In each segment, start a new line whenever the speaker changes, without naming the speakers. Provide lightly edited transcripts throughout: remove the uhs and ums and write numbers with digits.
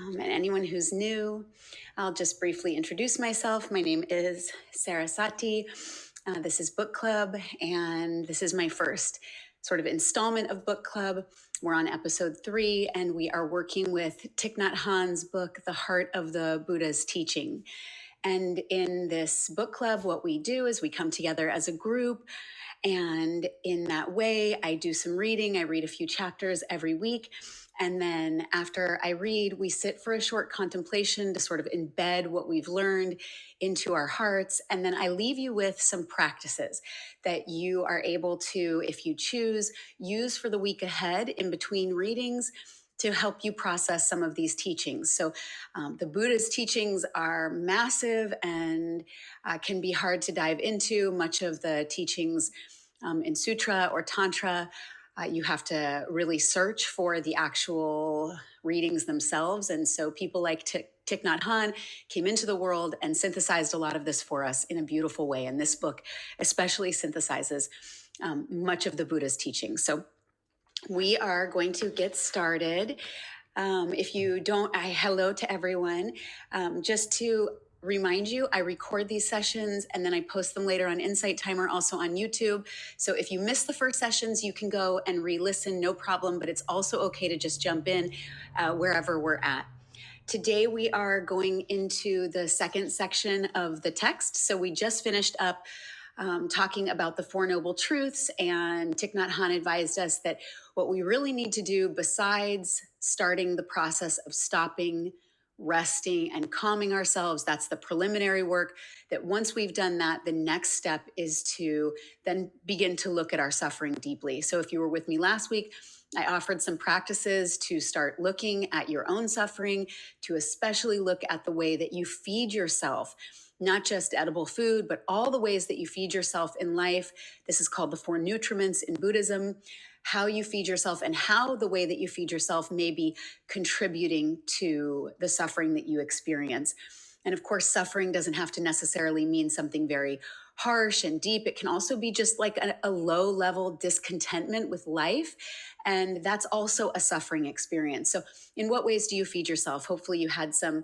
And anyone who's new, I'll just briefly introduce myself. My name is Sarah Sati. This is Book Club, and this is my first sort of installment of Book Club. We're on episode 3, and we are working with Thich Nhat Hanh's book, The Heart of the Buddha's Teaching. And in this book club, what we do is we come together as a group. And in that way, I do some reading. I read a few chapters every week. And then after I read, we sit for a short contemplation to sort of embed what we've learned into our hearts. And then I leave you with some practices that you are able to, if you choose, use for the week ahead in between readings to help you process some of these teachings. So the Buddha's teachings are massive and can be hard to dive into. Much of the teachings in Sutra or Tantra, you have to really search for the actual readings themselves. And so people like Thich Nhat Hanh came into the world and synthesized a lot of this for us in a beautiful way. And this book especially synthesizes much of the Buddha's teachings. So we are going to get started. If you don't, hello to everyone. Just to remind you, I record these sessions and then I post them later on Insight Timer, also on YouTube. So if you miss the first sessions, you can go and re-listen, no problem, but it's also okay to just jump in wherever we're at. Today, we are going into the second section of the text. So we just finished up talking about the Four Noble Truths, and Thich Nhat Hanh advised us that what we really need to do, besides starting the process of stopping, resting, and calming ourselves, that's the preliminary work, that once we've done that, the next step is to then begin to look at our suffering deeply. So if you were with me last week, I offered some practices to start looking at your own suffering, to especially look at the way that you feed yourself, not just edible food, but all the ways that you feed yourself in life. This is called the Four Nutriments in Buddhism, how you feed yourself and how the way that you feed yourself may be contributing to the suffering that you experience. And of course, suffering doesn't have to necessarily mean something very harsh and deep. It can also be just like a low level discontentment with life. And that's also a suffering experience. So in what ways do you feed yourself? Hopefully you had some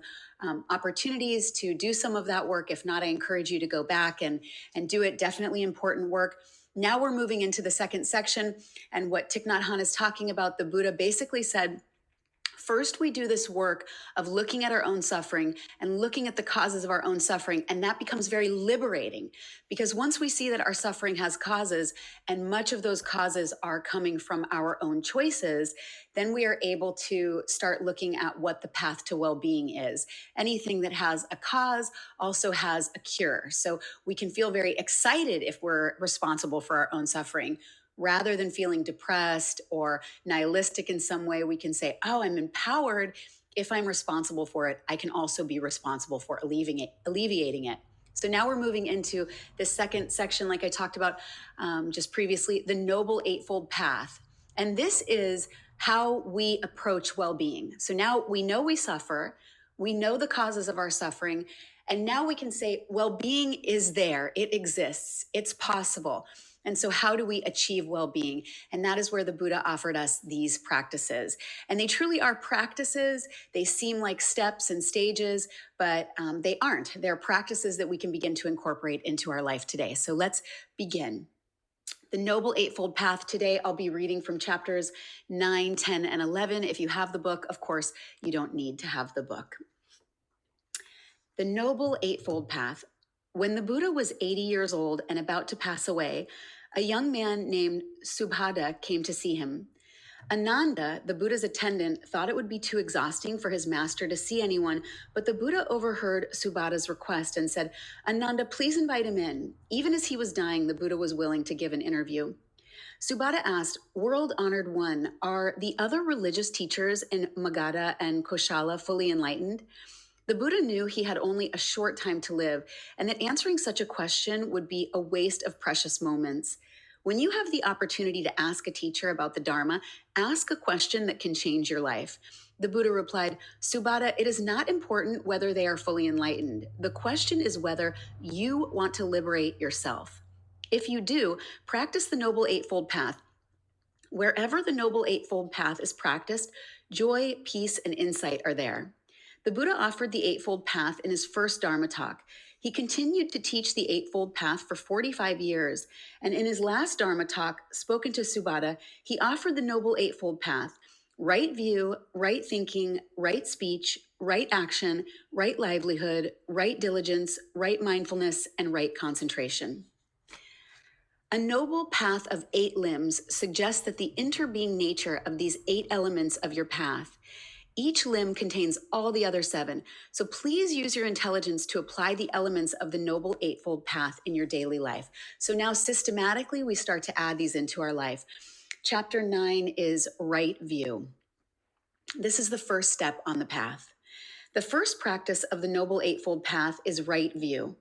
opportunities to do some of that work. If not, I encourage you to go back and do it. Definitely important work. Now we're moving into the second section. And what Thich Nhat Hanh is talking about, the Buddha basically said, first, we do this work of looking at our own suffering and looking at the causes of our own suffering. And that becomes very liberating, because once we see that our suffering has causes and much of those causes are coming from our own choices, then we are able to start looking at what the path to well-being is. Anything that has a cause also has a cure. So we can feel very excited if we're responsible for our own suffering. Rather than feeling depressed or nihilistic in some way, we can say, oh, I'm empowered. If I'm responsible for it, I can also be responsible for alleviating it. So now we're moving into the second section, like I talked about just previously, the Noble Eightfold Path. And this is how we approach well-being. So now we know we suffer, we know the causes of our suffering, and now we can say, well-being is there, it exists, it's possible. And so how do we achieve well-being? And that is where the Buddha offered us these practices. And they truly are practices. They seem like steps and stages, but they aren't. They're practices that we can begin to incorporate into our life today. So let's begin. The Noble Eightfold Path. Today, I'll be reading from chapters 9, 10, and 11. If you have the book, of course, you don't need to have the book. The Noble Eightfold Path. When the Buddha was 80 years old and about to pass away, a young man named Subhada came to see him. Ananda, the Buddha's attendant, thought it would be too exhausting for his master to see anyone, but the Buddha overheard Subhada's request and said, Ananda, please invite him in. Even as he was dying, the Buddha was willing to give an interview. Subhada asked, World-honored one, are the other religious teachers in Magadha and Koshala fully enlightened? The Buddha knew he had only a short time to live, and that answering such a question would be a waste of precious moments. When you have the opportunity to ask a teacher about the Dharma, ask a question that can change your life. The Buddha replied, Subhada, it is not important whether they are fully enlightened. The question is whether you want to liberate yourself. If you do, practice the Noble Eightfold Path. Wherever the Noble Eightfold Path is practiced, joy, peace, and insight are there. The Buddha offered the Eightfold Path in his first Dharma talk. He continued to teach the Eightfold Path for 45 years, and in his last Dharma talk, spoken to Subhadda, he offered the Noble Eightfold Path: right view, right thinking, right speech, right action, right livelihood, right diligence, right mindfulness, and right concentration. A noble path of 8 limbs suggests that the interbeing nature of these 8 elements of your path. Each limb contains all the other 7, so please use your intelligence to apply the elements of the Noble Eightfold Path in your daily life. So now systematically we start to add these into our life. Chapter 9 is right view. This is the first step on the path. The first practice of the Noble Eightfold Path is right view.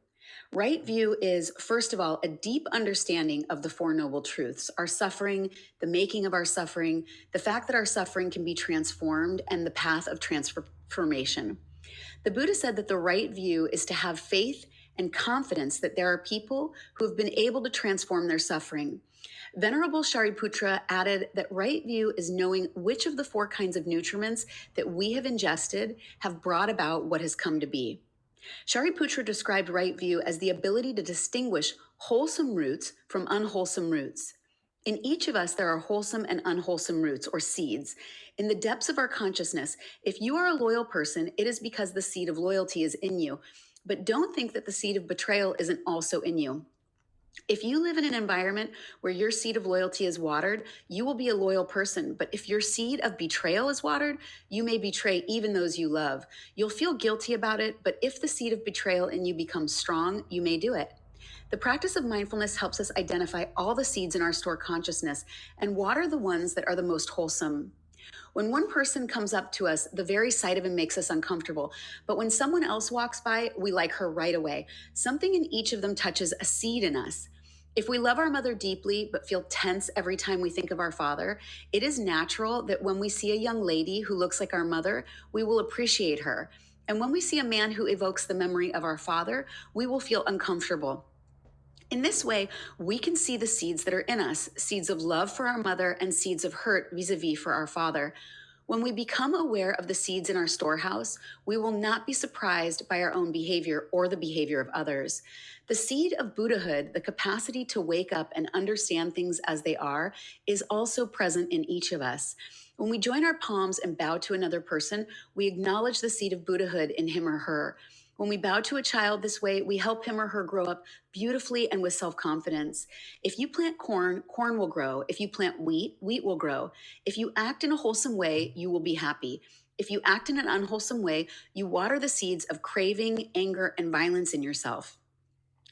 Right view is, first of all, a deep understanding of the Four Noble Truths: our suffering, the making of our suffering, the fact that our suffering can be transformed, and the path of transformation. The Buddha said that the right view is to have faith and confidence that there are people who have been able to transform their suffering. Venerable Shariputra added that right view is knowing which of the 4 kinds of nutriments that we have ingested have brought about what has come to be. Shariputra described right view as the ability to distinguish wholesome roots from unwholesome roots. In each of us, there are wholesome and unwholesome roots, or seeds. In the depths of our consciousness, if you are a loyal person, it is because the seed of loyalty is in you. But don't think that the seed of betrayal isn't also in you. If you live in an environment where your seed of loyalty is watered, you will be a loyal person. But if your seed of betrayal is watered, you may betray even those you love. You'll feel guilty about it, but if the seed of betrayal in you becomes strong, you may do it. The practice of mindfulness helps us identify all the seeds in our stored consciousness and water the ones that are the most wholesome. When one person comes up to us, the very sight of him makes us uncomfortable. But when someone else walks by, we like her right away. Something in each of them touches a seed in us. If we love our mother deeply but feel tense every time we think of our father, it is natural that when we see a young lady who looks like our mother, we will appreciate her. And when we see a man who evokes the memory of our father, we will feel uncomfortable. In this way, we can see the seeds that are in us: seeds of love for our mother and seeds of hurt vis-a-vis for our father. When we become aware of the seeds in our storehouse, we will not be surprised by our own behavior or the behavior of others. The seed of Buddhahood, the capacity to wake up and understand things as they are, is also present in each of us. When we join our palms and bow to another person, we acknowledge the seed of Buddhahood in him or her. When we bow to a child this way, we help him or her grow up beautifully and with self-confidence. If you plant corn, corn will grow. If you plant wheat, wheat will grow. If you act in a wholesome way, you will be happy. If you act in an unwholesome way, you water the seeds of craving, anger, and violence in yourself.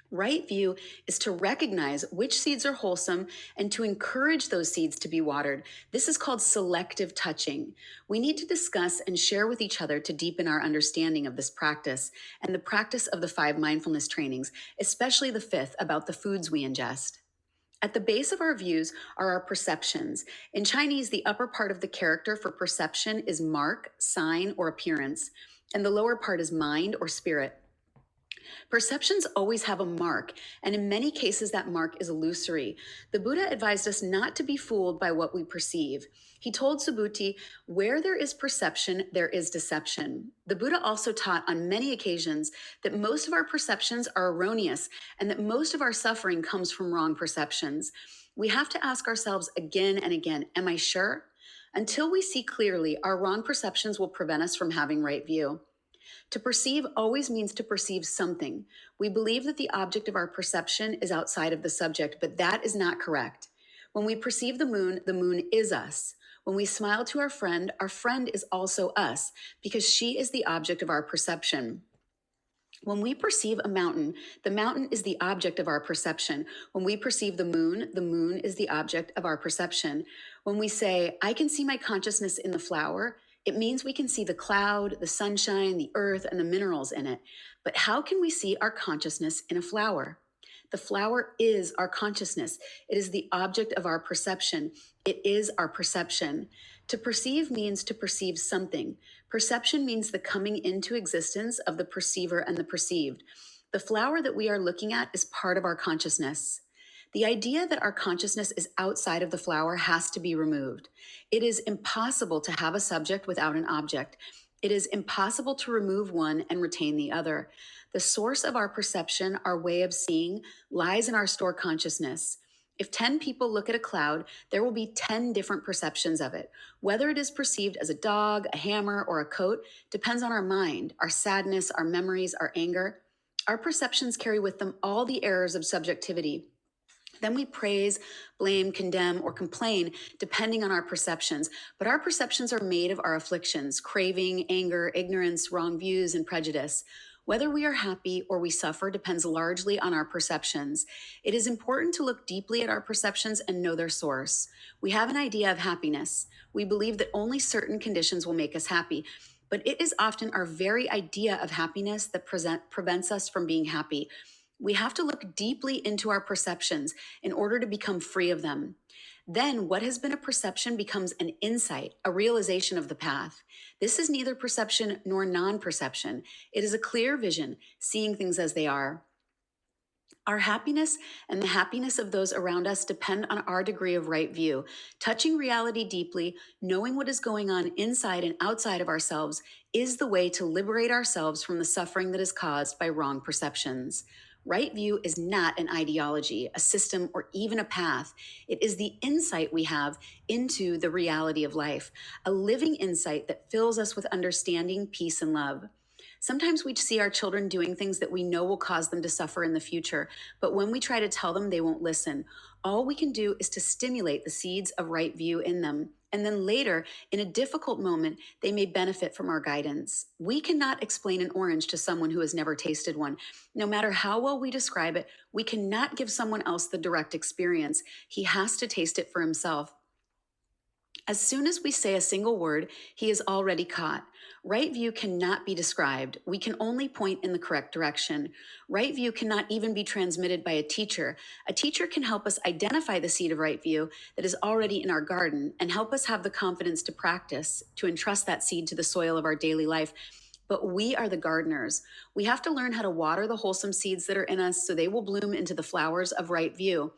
Right view is to recognize which seeds are wholesome and to encourage those seeds to be watered. This is called selective touching. We need to discuss and share with each other to deepen our understanding of this practice and the practice of the 5 mindfulness trainings, especially the 5th about the foods we ingest. At the base of our views are our perceptions. In Chinese, the upper part of the character for perception is mark, sign, or appearance, and the lower part is mind or spirit. Perceptions always have a mark, and in many cases that mark is illusory. The Buddha advised us not to be fooled by what we perceive. He told Subhuti, "Where there is perception, there is deception." The Buddha also taught on many occasions that most of our perceptions are erroneous and that most of our suffering comes from wrong perceptions. We have to ask ourselves again and again, am I sure? Until we see clearly, our wrong perceptions will prevent us from having right view. To perceive always means to perceive something. We believe that the object of our perception is outside of the subject, but that is not correct. When we perceive the moon is us. When we smile to our friend is also us, because she is the object of our perception. When we perceive a mountain, the mountain is the object of our perception. When we perceive the moon is the object of our perception. When we say, I can see my consciousness in the flower, it means we can see the cloud, the sunshine, the earth, and the minerals in it. But how can we see our consciousness in a flower? The flower is our consciousness. It is the object of our perception. It is our perception. To perceive means to perceive something. Perception means the coming into existence of the perceiver and the perceived. The flower that we are looking at is part of our consciousness. The idea that our consciousness is outside of the flower has to be removed. It is impossible to have a subject without an object. It is impossible to remove one and retain the other. The source of our perception, our way of seeing, lies in our stored consciousness. If 10 people look at a cloud, there will be 10 different perceptions of it. Whether it is perceived as a dog, a hammer, or a coat depends on our mind, our sadness, our memories, our anger. Our perceptions carry with them all the errors of subjectivity. Then we praise, blame, condemn, or complain depending on our perceptions. But our perceptions are made of our afflictions, craving, anger, ignorance, wrong views, and prejudice. Whether we are happy or we suffer depends largely on our perceptions. It is important to look deeply at our perceptions and know their source. We have an idea of happiness. We believe that only certain conditions will make us happy. But it is often our very idea of happiness that prevents us from being happy. We have to look deeply into our perceptions in order to become free of them. Then what has been a perception becomes an insight, a realization of the path. This is neither perception nor non-perception. It is a clear vision, seeing things as they are. Our happiness and the happiness of those around us depend on our degree of right view. Touching reality deeply, knowing what is going on inside and outside of ourselves is the way to liberate ourselves from the suffering that is caused by wrong perceptions. Right view is not an ideology, a system, or even a path. It is the insight we have into the reality of life, a living insight that fills us with understanding, peace, and love. Sometimes we see our children doing things that we know will cause them to suffer in the future, but when we try to tell them, they won't listen. All we can do is to stimulate the seeds of right view in them. And then later, in a difficult moment, they may benefit from our guidance. We cannot explain an orange to someone who has never tasted one. No matter how well we describe it, we cannot give someone else the direct experience. He has to taste it for himself. As soon as we say a single word, he is already caught. Right view cannot be described. We can only point in the correct direction. Right view cannot even be transmitted by a teacher. A teacher can help us identify the seed of right view that is already in our garden and help us have the confidence to practice, to entrust that seed to the soil of our daily life. But we are the gardeners. We have to learn how to water the wholesome seeds that are in us so they will bloom into the flowers of right view.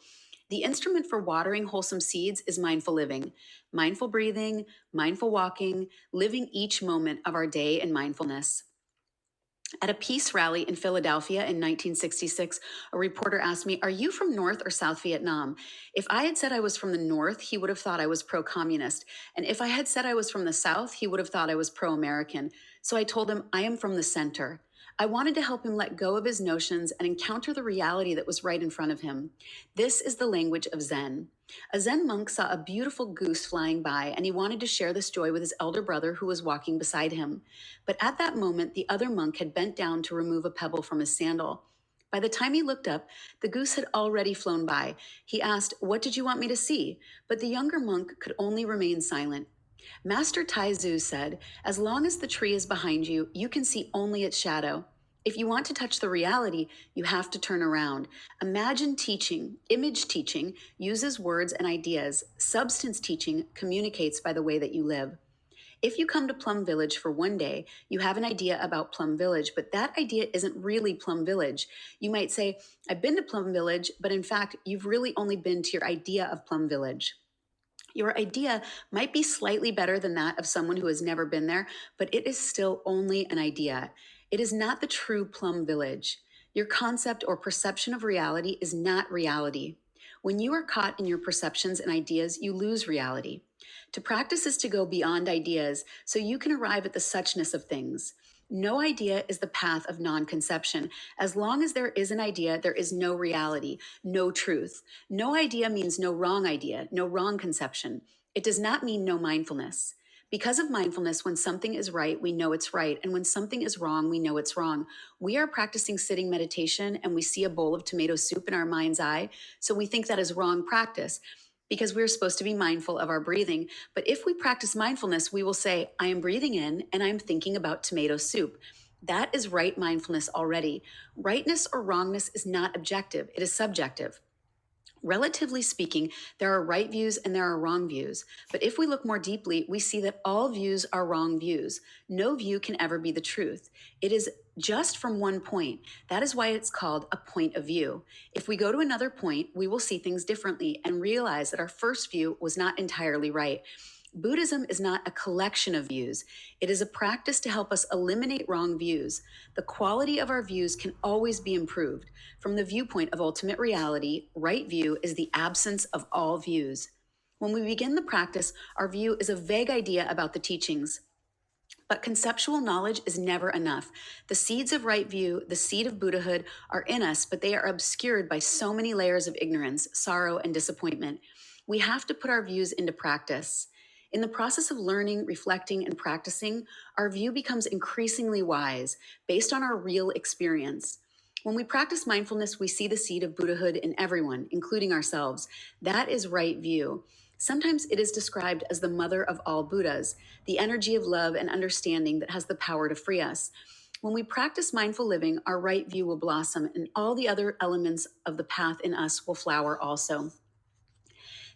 The instrument for watering wholesome seeds is mindful living, mindful breathing, mindful walking, living each moment of our day in mindfulness. At a peace rally in Philadelphia in 1966, a reporter asked me, "Are you from North or South Vietnam?" If I had said I was from the North, he would have thought I was pro-communist. And if I had said I was from the South, he would have thought I was pro-American. So I told him, I am from the center. I wanted to help him let go of his notions and encounter the reality that was right in front of him. This is the language of Zen. A Zen monk saw a beautiful goose flying by, and he wanted to share this joy with his elder brother who was walking beside him. But at that moment, the other monk had bent down to remove a pebble from his sandal. By the time he looked up, the goose had already flown by. He asked, "What did you want me to see?" But the younger monk could only remain silent. Master Tai Tzu said, "As long as the tree is behind you, you can see only its shadow. If you want to touch the reality, you have to turn around. Imagine teaching, image teaching, uses words and ideas. Substance teaching communicates by the way that you live. If you come to Plum Village for one day, you have an idea about Plum Village, but that idea isn't really Plum Village. You might say, I've been to Plum Village, but in fact, you've really only been to your idea of Plum Village. Your idea might be slightly better than that of someone who has never been there, but it is still only an idea. It is not the true Plum Village. Your concept or perception of reality is not reality. When you are caught in your perceptions and ideas, you lose reality. To practice is to go beyond ideas so you can arrive at the suchness of things. No idea is the path of non-conception. As long as there is an idea, there is no reality, no truth. No idea means no wrong idea, no wrong conception. It does not mean no mindfulness. Because of mindfulness, when something is right, we know it's right. And when something is wrong, we know it's wrong. We are practicing sitting meditation and we see a bowl of tomato soup in our mind's eye. So we think that is wrong practice because we're supposed to be mindful of our breathing. But if we practice mindfulness, we will say, I am breathing in and I'm thinking about tomato soup. That is right mindfulness already. Rightness or wrongness is not objective, it is subjective. Relatively speaking, there are right views and there are wrong views. But if we look more deeply, we see that all views are wrong views. No view can ever be the truth. It is just from one point. That is why it's called a point of view. If we go to another point, we will see things differently and realize that our first view was not entirely right. Buddhism is not a collection of views. It is a practice to help us eliminate wrong views. The quality of our views can always be improved. From the viewpoint of ultimate reality, right view is the absence of all views. When we begin the practice, our view is a vague idea about the teachings. But conceptual knowledge is never enough. The seeds of right view, the seed of Buddhahood, are in us, but they are obscured by so many layers of ignorance, sorrow, and disappointment. We have to put our views into practice. In the process of learning, reflecting, and practicing, our view becomes increasingly wise, based on our real experience. When we practice mindfulness, we see the seed of Buddhahood in everyone, including ourselves. That is right view. Sometimes it is described as the mother of all Buddhas, the energy of love and understanding that has the power to free us. When we practice mindful living, our right view will blossom and all the other elements of the path in us will flower also.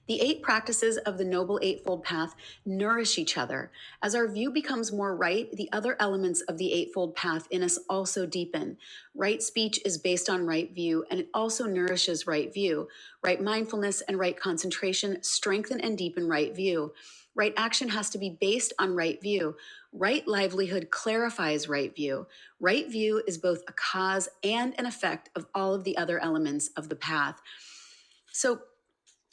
The 8 practices of the Noble Eightfold Path nourish each other. As our view becomes more right, the other elements of the Eightfold Path in us also deepen. Right speech is based on right view, and it also nourishes right view. Right mindfulness and right concentration strengthen and deepen right view. Right action has to be based on right view. Right livelihood clarifies right view. Right view is both a cause and an effect of all of the other elements of the path. So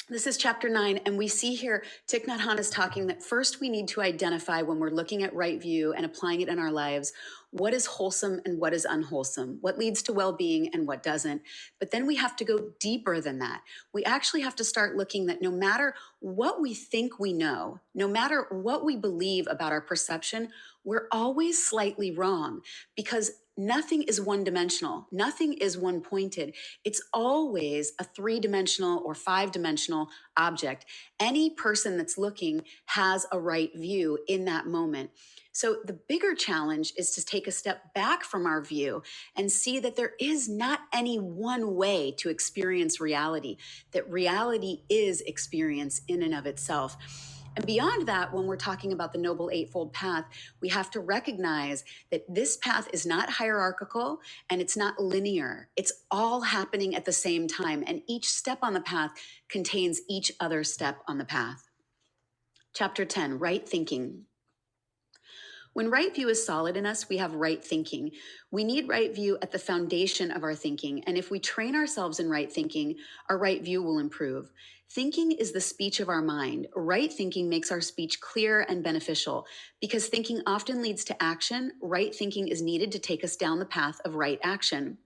this is chapter 9, and we see here Thich Nhat Hanh is talking that first we need to identify when we're looking at right view and applying it in our lives, what is wholesome and what is unwholesome, what leads to well-being and what doesn't. But then we have to go deeper than that. We actually have to start looking that no matter what we think we know, no matter what we believe about our perception, we're always slightly wrong because nothing is one-dimensional. Nothing is one-pointed. It's always a 3-dimensional or 5-dimensional object. Any person that's looking has a right view in that moment. So the bigger challenge is to take a step back from our view and see that there is not any one way to experience reality, that reality is experience in and of itself. And beyond that, when we're talking about the Noble Eightfold Path, we have to recognize that this path is not hierarchical and it's not linear. It's all happening at the same time, and each step on the path contains each other step on the path. Chapter 10, Right Thinking. When right view is solid in us, we have right thinking. We need right view at the foundation of our thinking, and if we train ourselves in right thinking, our right view will improve. Thinking is the speech of our mind. Right thinking makes our speech clear and beneficial. Because thinking often leads to action, right thinking is needed to take us down the path of right action.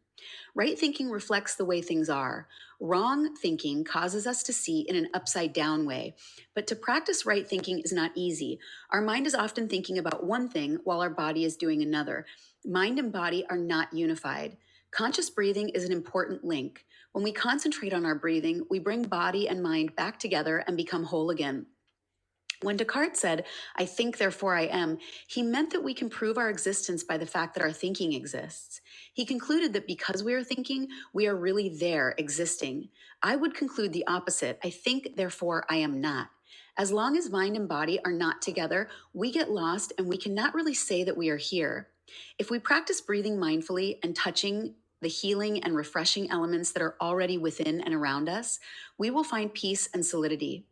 Right thinking reflects the way things are. Wrong thinking causes us to see in an upside down way. But to practice right thinking is not easy. Our mind is often thinking about one thing while our body is doing another. Mind and body are not unified. Conscious breathing is an important link. When we concentrate on our breathing, we bring body and mind back together and become whole again. When Descartes said, "I think, therefore I am," he meant that we can prove our existence by the fact that our thinking exists. He concluded that because we are thinking, we are really there, existing. I would conclude the opposite. I think, therefore I am not. As long as mind and body are not together, we get lost and we cannot really say that we are here. If we practice breathing mindfully and touching the healing and refreshing elements that are already within and around us, we will find peace and solidity.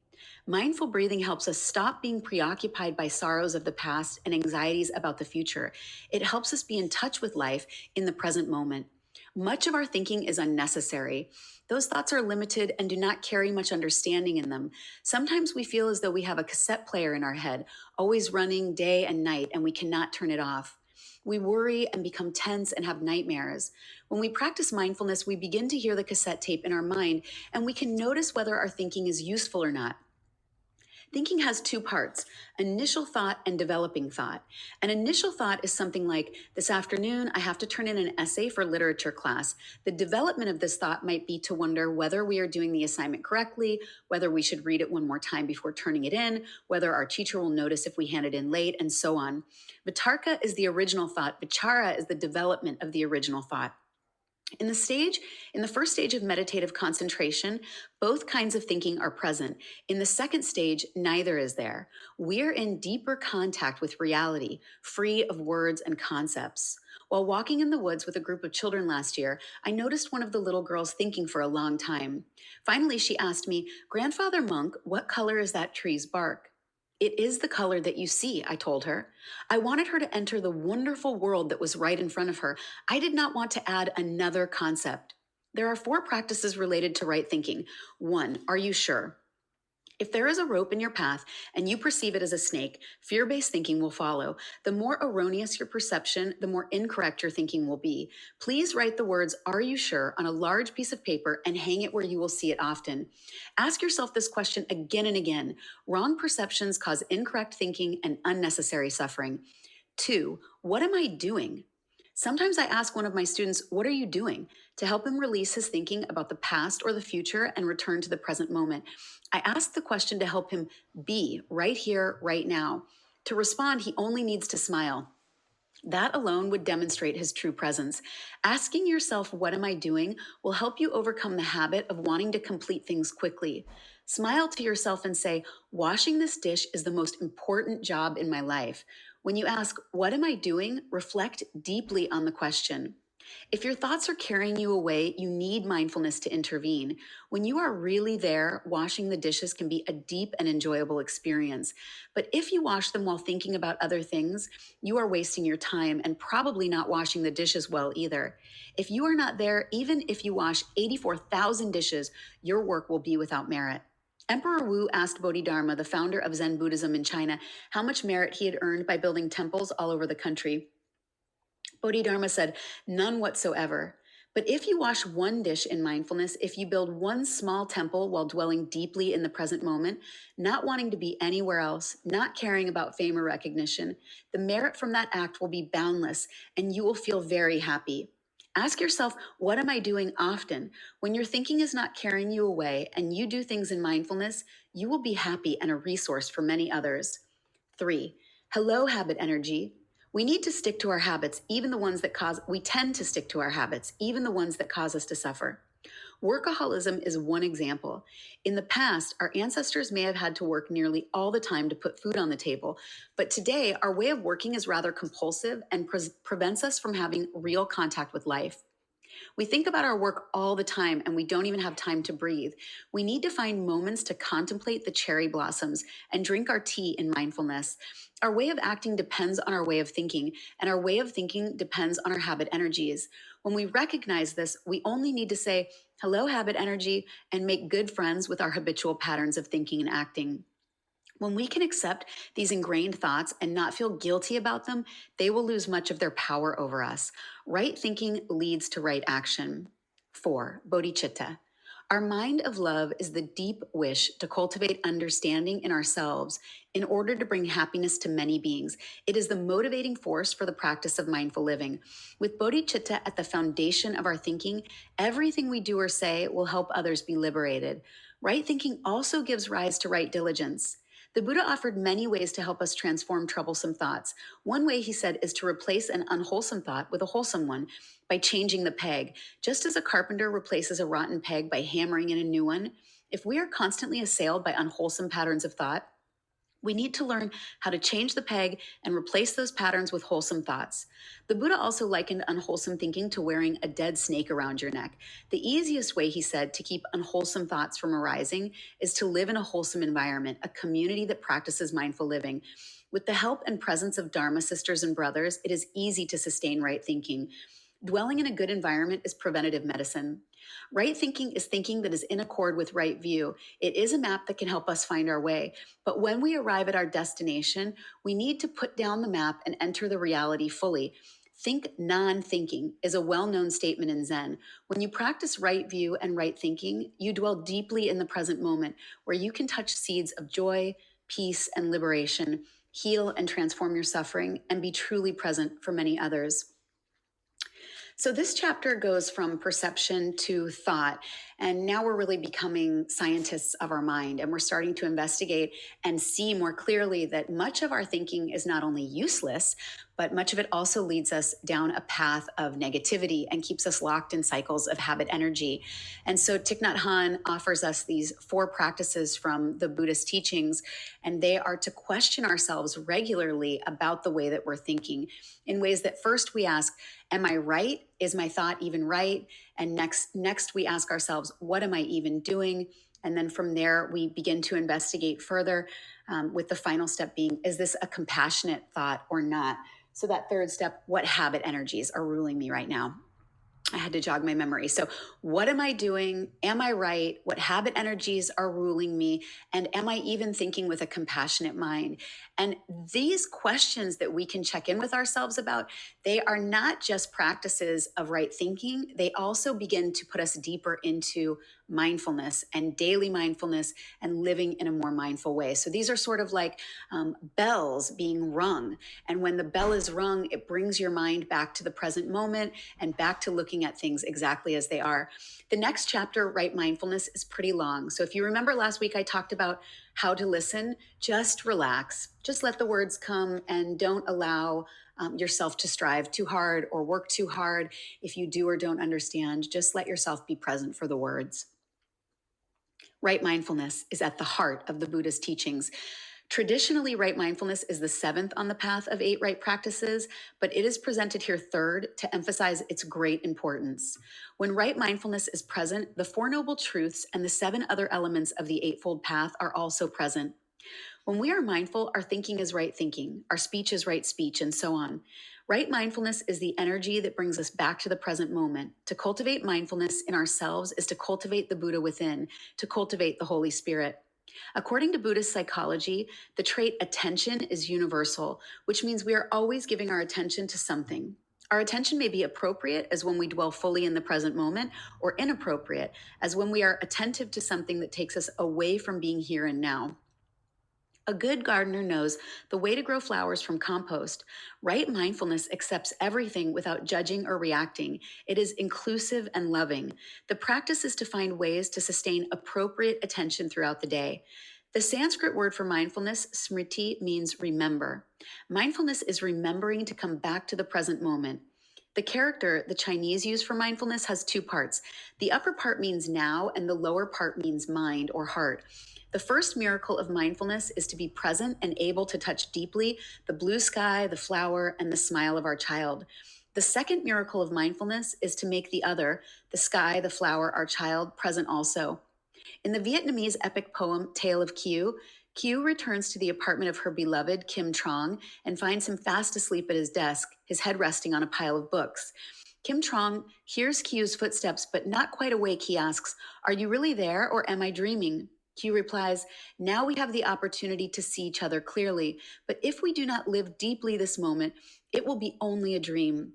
Mindful breathing helps us stop being preoccupied by sorrows of the past and anxieties about the future. It helps us be in touch with life in the present moment. Much of our thinking is unnecessary. Those thoughts are limited and do not carry much understanding in them. Sometimes we feel as though we have a cassette player in our head, always running day and night, and we cannot turn it off. We worry and become tense and have nightmares. When we practice mindfulness, we begin to hear the cassette tape in our mind, and we can notice whether our thinking is useful or not. Thinking has 2 parts, initial thought and developing thought. An initial thought is something like, this afternoon, I have to turn in an essay for literature class. The development of this thought might be to wonder whether we are doing the assignment correctly, whether we should read it one more time before turning it in, whether our teacher will notice if we hand it in late, and so on. Vitarka is the original thought. Vichara is the development of the original thought. In the first stage of meditative concentration, both kinds of thinking are present. In the second stage, neither is there. We're in deeper contact with reality, free of words and concepts. While walking in the woods with a group of children last year, I noticed one of the little girls thinking for a long time. Finally, she asked me, "Grandfather Monk, what color is that tree's bark?" It is the color that you see, I told her. I wanted her to enter the wonderful world that was right in front of her. I did not want to add another concept. There are 4 practices related to right thinking. 1, are you sure? If there is a rope in your path and you perceive it as a snake, fear-based thinking will follow. The more erroneous your perception, the more incorrect your thinking will be. Please write the words, "Are you sure?" on a large piece of paper and hang it where you will see it often. Ask yourself this question again and again. Wrong perceptions cause incorrect thinking and unnecessary suffering. 2, what am I doing? Sometimes I ask one of my students, "What are you doing?" to help him release his thinking about the past or the future and return to the present moment. I ask the question to help him be right here, right now. To respond, he only needs to smile. That alone would demonstrate his true presence. Asking yourself, "What am I doing?" will help you overcome the habit of wanting to complete things quickly. Smile to yourself and say, "Washing this dish is the most important job in my life." When you ask, "What am I doing?" reflect deeply on the question. If your thoughts are carrying you away, you need mindfulness to intervene. When you are really there, washing the dishes can be a deep and enjoyable experience. But if you wash them while thinking about other things, you are wasting your time and probably not washing the dishes well either. If you are not there, even if you wash 84,000 dishes, your work will be without merit. Emperor Wu asked Bodhidharma, the founder of Zen Buddhism in China, how much merit he had earned by building temples all over the country. Bodhidharma said, "None whatsoever. But if you wash one dish in mindfulness, if you build one small temple while dwelling deeply in the present moment, not wanting to be anywhere else, not caring about fame or recognition, the merit from that act will be boundless and you will feel very happy." Ask yourself, what am I doing often? When your thinking is not carrying you away and you do things in mindfulness, you will be happy and a resource for many others. 3, hello, habit energy. We need to stick to our habits, we tend to stick to our habits, even the ones that cause us to suffer. Workaholism is one example. In the past, our ancestors may have had to work nearly all the time to put food on the table, but today our way of working is rather compulsive and prevents us from having real contact with life. We think about our work all the time and we don't even have time to breathe. We need to find moments to contemplate the cherry blossoms and drink our tea in mindfulness. Our way of acting depends on our way of thinking, and our way of thinking depends on our habit energies. When we recognize this, we only need to say, "Hello, habit energy," and make good friends with our habitual patterns of thinking and acting. When we can accept these ingrained thoughts and not feel guilty about them, they will lose much of their power over us. Right thinking leads to right action. 4, Bodhichitta. Our mind of love is the deep wish to cultivate understanding in ourselves in order to bring happiness to many beings. It is the motivating force for the practice of mindful living. With bodhicitta at the foundation of our thinking, everything we do or say will help others be liberated. Right thinking also gives rise to right diligence. The Buddha offered many ways to help us transform troublesome thoughts. One way, he said, is to replace an unwholesome thought with a wholesome one by changing the peg. Just as a carpenter replaces a rotten peg by hammering in a new one, if we are constantly assailed by unwholesome patterns of thought, we need to learn how to change the peg and replace those patterns with wholesome thoughts. The Buddha also likened unwholesome thinking to wearing a dead snake around your neck. The easiest way, he said, to keep unwholesome thoughts from arising is to live in a wholesome environment, a community that practices mindful living. With the help and presence of Dharma sisters and brothers, it is easy to sustain right thinking. Dwelling in a good environment is preventative medicine. Right thinking is thinking that is in accord with right view. It is a map that can help us find our way. But when we arrive at our destination, we need to put down the map and enter the reality fully. Think non-thinking is a well-known statement in Zen. When you practice right view and right thinking, you dwell deeply in the present moment where you can touch seeds of joy, peace, and liberation, heal and transform your suffering, and be truly present for many others. So this chapter goes from perception to thought, and now we're really becoming scientists of our mind, and we're starting to investigate and see more clearly that much of our thinking is not only useless, but much of it also leads us down a path of negativity and keeps us locked in cycles of habit energy. And so Thich Nhat Hanh offers us these 4 practices from the Buddhist teachings, and they are to question ourselves regularly about the way that we're thinking in ways that first we ask, am I right? Is my thought even right? And next we ask ourselves, what am I even doing? And then from there, we begin to investigate further, with the final step being, is this a compassionate thought or not? So that third step, what habit energies are ruling me right now? I had to jog my memory. So, what am I doing? Am I right? What habit energies are ruling me? And am I even thinking with a compassionate mind? And these questions that we can check in with ourselves about, they are not just practices of right thinking, they also begin to put us deeper into mindfulness and daily mindfulness and living in a more mindful way. So, these are sort of like bells being rung. And when the bell is rung, it brings your mind back to the present moment and back to looking at things exactly as they are. The next chapter, Right Mindfulness, is pretty long. So if you remember last week, I talked about how to listen. Just relax. Just let the words come and don't allow yourself to strive too hard or work too hard. If you do or don't understand, just let yourself be present for the words. Right mindfulness is at the heart of the Buddha's teachings. Traditionally, right mindfulness is the seventh on the path of 8 right practices, but it is presented here third to emphasize its great importance. When right mindfulness is present, the Four Noble Truths and the 7 other elements of the Eightfold Path are also present. When we are mindful, our thinking is right thinking, our speech is right speech, and so on. Right mindfulness is the energy that brings us back to the present moment. To cultivate mindfulness in ourselves is to cultivate the Buddha within, to cultivate the Holy Spirit. According to Buddhist psychology, the trait attention is universal, which means we are always giving our attention to something. Our attention may be appropriate, as when we dwell fully in the present moment, or inappropriate, as when we are attentive to something that takes us away from being here and now. A good gardener knows the way to grow flowers from compost. Right mindfulness accepts everything without judging or reacting. It is inclusive and loving. The practice is to find ways to sustain appropriate attention throughout the day. The Sanskrit word for mindfulness, smriti, means remember. Mindfulness is remembering to come back to the present moment. The character the Chinese use for mindfulness has 2 parts. The upper part means now, and the lower part means mind or heart. The first miracle of mindfulness is to be present and able to touch deeply the blue sky, the flower, and the smile of our child. The second miracle of mindfulness is to make the other, the sky, the flower, our child, present also. In the Vietnamese epic poem Tale of Kieu, Kieu returns to the apartment of her beloved Kim Trong and finds him fast asleep at his desk, his head resting on a pile of books. Kim Trong hears Kieu's footsteps, but not quite awake. He asks, "Are you really there, or am I dreaming?" Q replies, "Now we have the opportunity to see each other clearly, but if we do not live deeply this moment, it will be only a dream.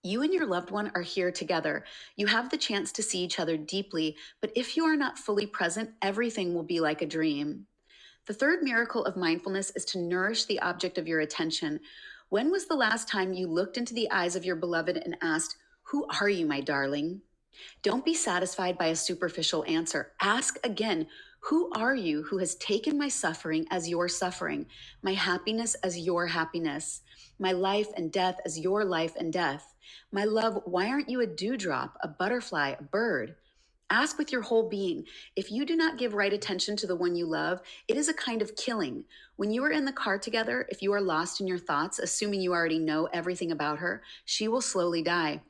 You and your loved one are here together. You have the chance to see each other deeply, but if you are not fully present, everything will be like a dream." The third miracle of mindfulness is to nourish the object of your attention. When was the last time you looked into the eyes of your beloved and asked, "Who are you, my darling?" Don't be satisfied by a superficial answer. Ask again, who are you who has taken my suffering as your suffering, my happiness as your happiness, my life and death as your life and death? My love, why aren't you a dewdrop, a butterfly, a bird? Ask with your whole being. If you do not give right attention to the one you love, it is a kind of killing. When you are in the car together, if you are lost in your thoughts, assuming you already know everything about her, she will slowly die.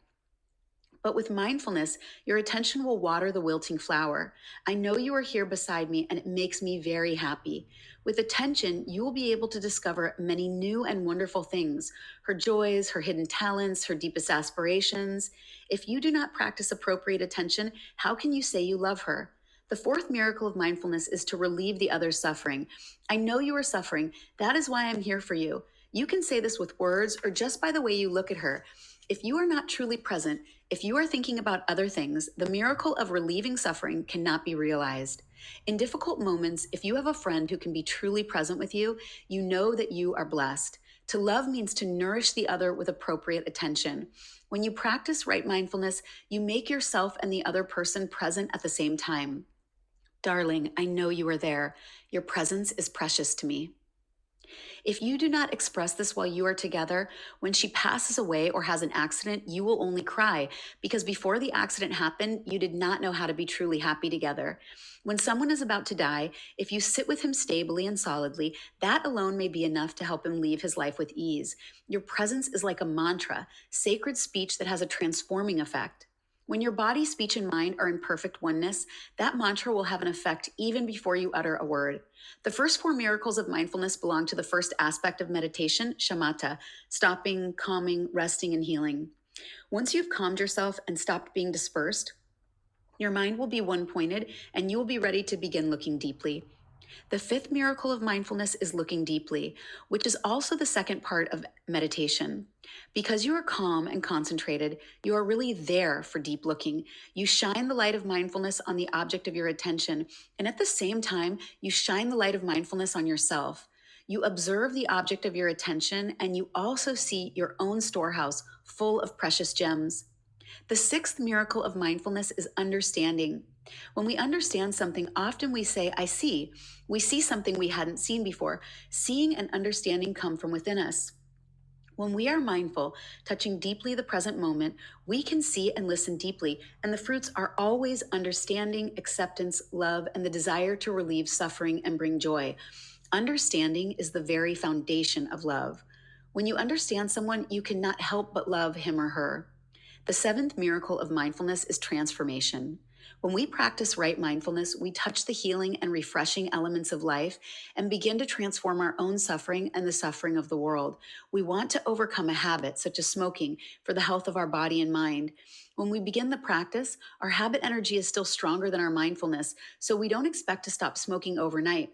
But with mindfulness, your attention will water the wilting flower. I know you are here beside me, and it makes me very happy. With attention, you will be able to discover many new and wonderful things, her joys, her hidden talents, her deepest aspirations. If you do not practice appropriate attention, how can you say you love her? The fourth miracle of mindfulness is to relieve the other's suffering. I know you are suffering. That is why I'm here for you. You can say this with words or just by the way you look at her. If you are not truly present, if you are thinking about other things, the miracle of relieving suffering cannot be realized. In difficult moments, if you have a friend who can be truly present with you, you know that you are blessed. To love means to nourish the other with appropriate attention. When you practice right mindfulness, you make yourself and the other person present at the same time. Darling, I know you are there. Your presence is precious to me. If you do not express this while you are together, when she passes away or has an accident, you will only cry because before the accident happened, you did not know how to be truly happy together. When someone is about to die, if you sit with him stably and solidly, that alone may be enough to help him leave his life with ease. Your presence is like a mantra, sacred speech that has a transforming effect. When your body, speech, and mind are in perfect oneness, that mantra will have an effect even before you utter a word. The first four miracles of mindfulness belong to the first aspect of meditation, shamatha, stopping, calming, resting, and healing. Once you've calmed yourself and stopped being dispersed, your mind will be one-pointed and you will be ready to begin looking deeply. The fifth miracle of mindfulness is looking deeply, which is also the second part of meditation. Because you are calm and concentrated, you are really there for deep looking. You shine the light of mindfulness on the object of your attention, and at the same time, you shine the light of mindfulness on yourself. You observe the object of your attention, and you also see your own storehouse full of precious gems. The sixth miracle of mindfulness is understanding. When we understand something, often we say, I see. We see something we hadn't seen before. Seeing and understanding come from within us. When we are mindful, touching deeply the present moment, we can see and listen deeply, and the fruits are always understanding, acceptance, love, and the desire to relieve suffering and bring joy. Understanding is the very foundation of love. When you understand someone, you cannot help but love him or her. The seventh miracle of mindfulness is transformation. When we practice right mindfulness, we touch the healing and refreshing elements of life and begin to transform our own suffering and the suffering of the world. We want to overcome a habit, such as smoking, for the health of our body and mind. When we begin the practice, our habit energy is still stronger than our mindfulness, so we don't expect to stop smoking overnight.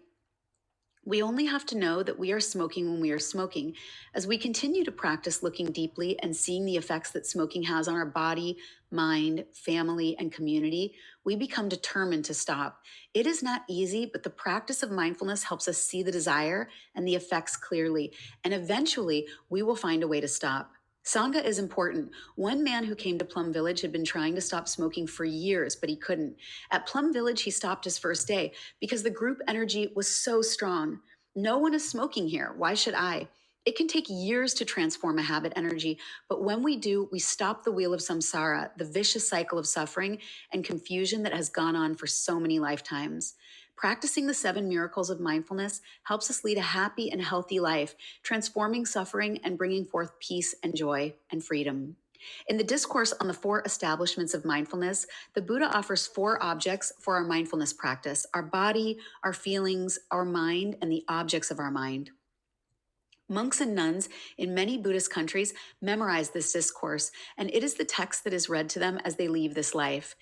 We only have to know that we are smoking when we are smoking. As we continue to practice looking deeply and seeing the effects that smoking has on our body, mind, family, and community, we become determined to stop. It is not easy, but the practice of mindfulness helps us see the desire and the effects clearly, and eventually we will find a way to stop. Sangha is important. One man who came to Plum Village had been trying to stop smoking for years, but he couldn't. At Plum Village, he stopped his first day because the group energy was so strong. No one is smoking here. Why should I? It can take years to transform a habit energy, but when we do, we stop the wheel of samsara, the vicious cycle of suffering and confusion that has gone on for so many lifetimes. Practicing the seven miracles of mindfulness helps us lead a happy and healthy life, transforming suffering and bringing forth peace and joy and freedom. In the Discourse on the Four Establishments of Mindfulness, the Buddha offers four objects for our mindfulness practice: our body, our feelings, our mind, and the objects of our mind. Monks and nuns in many Buddhist countries memorize this discourse, and it is the text that is read to them as they leave this life.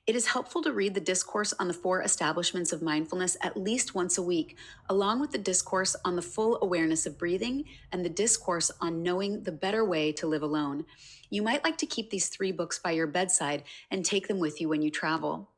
It is helpful to read the Discourse on the Four Establishments of Mindfulness at least once a week, along with the Discourse on the Full Awareness of Breathing and the Discourse on Knowing the Better Way to Live Alone. You might like to keep these three books by your bedside and take them with you when you travel.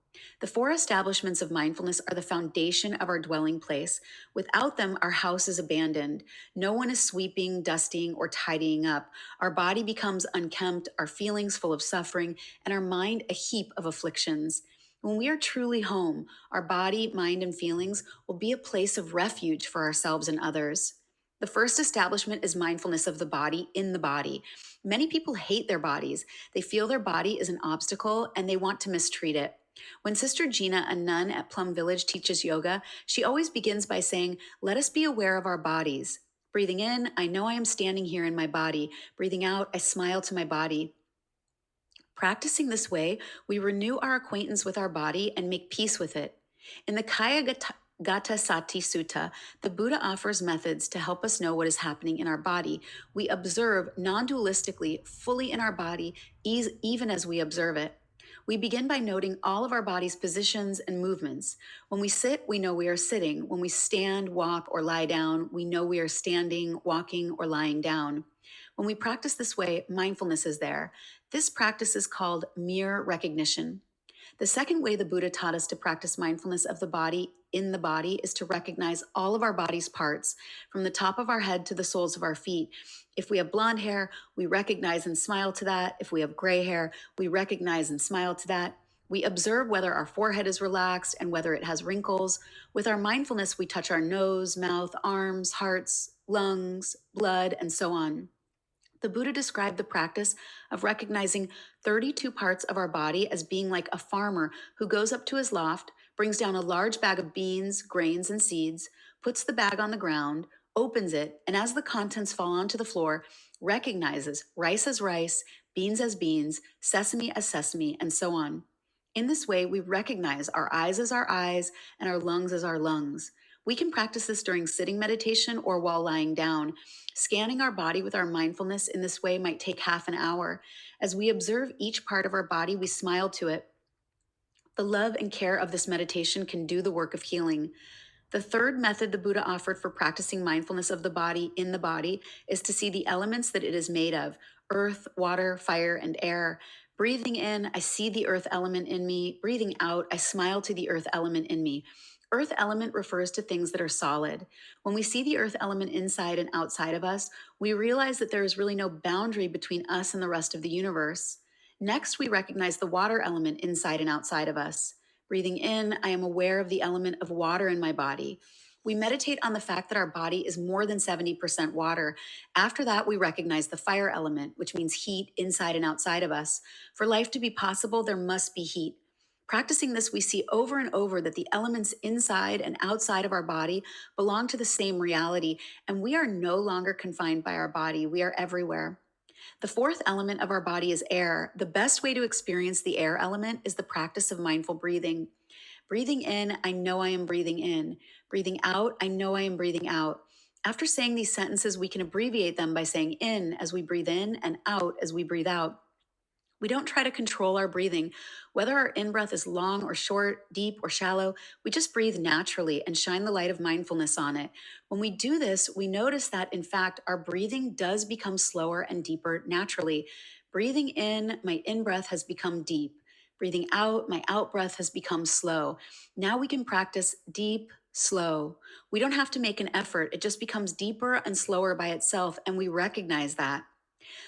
The four establishments of mindfulness are the foundation of our dwelling place. Without them, our house is abandoned. No one is sweeping, dusting, or tidying up. Our body becomes unkempt, our feelings full of suffering, and our mind a heap of afflictions. When we are truly home, our body, mind, and feelings will be a place of refuge for ourselves and others. The first establishment is mindfulness of the body in the body. Many people hate their bodies. They feel their body is an obstacle and they want to mistreat it. When Sister Gina, a nun at Plum Village, teaches yoga, she always begins by saying, let us be aware of our bodies. Breathing in, I know I am standing here in my body. Breathing out, I smile to my body. Practicing this way, we renew our acquaintance with our body and make peace with it. In the Gata Sati Sutta, the Buddha offers methods to help us know what is happening in our body. We observe non-dualistically, fully in our body, even as we observe it. We begin by noting all of our body's positions and movements. When we sit, we know we are sitting. When we stand, walk, or lie down, we know we are standing, walking, or lying down. When we practice this way, mindfulness is there. This practice is called mere recognition. The second way the Buddha taught us to practice mindfulness of the body in the body is to recognize all of our body's parts, from the top of our head to the soles of our feet. If we have blonde hair, we recognize and smile to that. If we have gray hair, we recognize and smile to that. We observe whether our forehead is relaxed and whether it has wrinkles. With our mindfulness, we touch our nose, mouth, arms, hearts, lungs, blood, and so on. The Buddha described the practice of recognizing 32 parts of our body as being like a farmer who goes up to his loft, brings down a large bag of beans, grains, and seeds, puts the bag on the ground, opens it, and as the contents fall onto the floor, recognizes rice as rice, beans as beans, sesame as sesame, and so on. In this way, we recognize our eyes as our eyes and our lungs as our lungs. We can practice this during sitting meditation or while lying down. Scanning our body with our mindfulness in this way might take half an hour. As we observe each part of our body, we smile to it. The love and care of this meditation can do the work of healing. The third method the Buddha offered for practicing mindfulness of the body in the body is to see the elements that it is made of: earth, water, fire, and air. Breathing in, I see the earth element in me. Breathing out, I smile to the earth element in me. Earth element refers to things that are solid. When we see the earth element inside and outside of us, we realize that there is really no boundary between us and the rest of the universe. Next, we recognize the water element inside and outside of us. Breathing in, I am aware of the element of water in my body. We meditate on the fact that our body is more than 70% water. After that, we recognize the fire element, which means heat inside and outside of us. For life to be possible, there must be heat. Practicing this, we see over and over that the elements inside and outside of our body belong to the same reality, and we are no longer confined by our body. We are everywhere. The fourth element of our body is air. The best way to experience the air element is the practice of mindful breathing. Breathing in, I know I am breathing in. Breathing out, I know I am breathing out. After saying these sentences, we can abbreviate them by saying in as we breathe in and out as we breathe out. We don't try to control our breathing. Whether our in-breath is long or short, deep or shallow, we just breathe naturally and shine the light of mindfulness on it. When we do this, we notice that, in fact, our breathing does become slower and deeper naturally. Breathing in, my in-breath has become deep. Breathing out, my out-breath has become slow. Now we can practice deep, slow. We don't have to make an effort. It just becomes deeper and slower by itself, and we recognize that.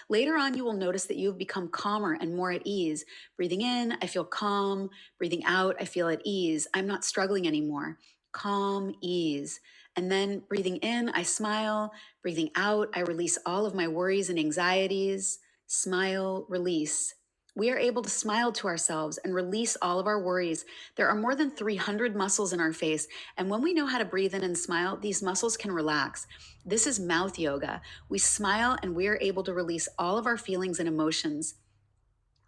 Later on, you will notice that you have become calmer and more at ease. Breathing in, I feel calm. Breathing out, I feel at ease. I'm not struggling anymore. Calm, ease. And then breathing in, I smile. Breathing out, I release all of my worries and anxieties. Smile, release. We are able to smile to ourselves and release all of our worries. There are more than 300 muscles in our face, and when we know how to breathe in and smile, these muscles can relax. This is mouth yoga. We smile and we are able to release all of our feelings and emotions.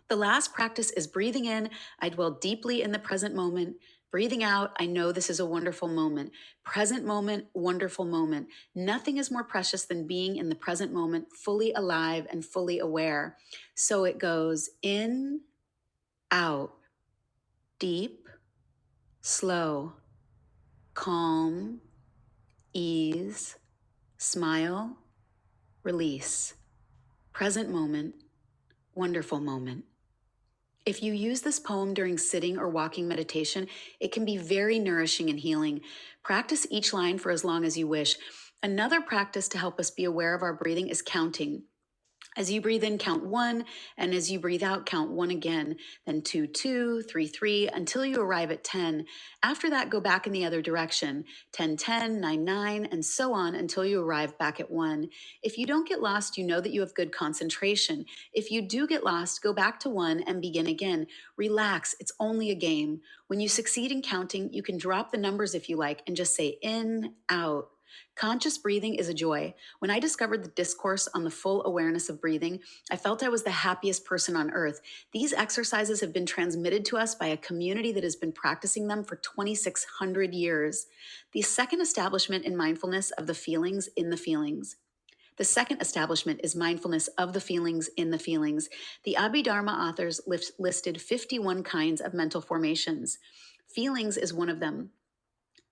The last practice is breathing in, I dwell deeply in the present moment. Breathing out, I know this is a wonderful moment. Present moment, wonderful moment. Nothing is more precious than being in the present moment, fully alive and fully aware. So it goes in, out, deep, slow, calm, ease, smile, release. Present moment, wonderful moment. If you use this poem during sitting or walking meditation, it can be very nourishing and healing. Practice each line for as long as you wish. Another practice to help us be aware of our breathing is counting. As you breathe in, count one, and as you breathe out, count one again, then two, two, three, three, until you arrive at 10. After that, go back in the other direction, 10, 10, 9, 9, and so on until you arrive back at 1. If you don't get lost, you know that you have good concentration. If you do get lost, go back to 1 and begin again. Relax, it's only a game. When you succeed in counting, you can drop the numbers if you like and just say in, out. Conscious breathing is a joy. When I discovered the Discourse on the full awareness of breathing, I felt I was the happiest person on earth. These exercises have been transmitted to us by a community that has been practicing them for 2,600 years. The second establishment in mindfulness of the feelings in the feelings. The second establishment is mindfulness of the feelings in the feelings. The Abhidharma authors listed 51 kinds of mental formations. Feelings is one of them.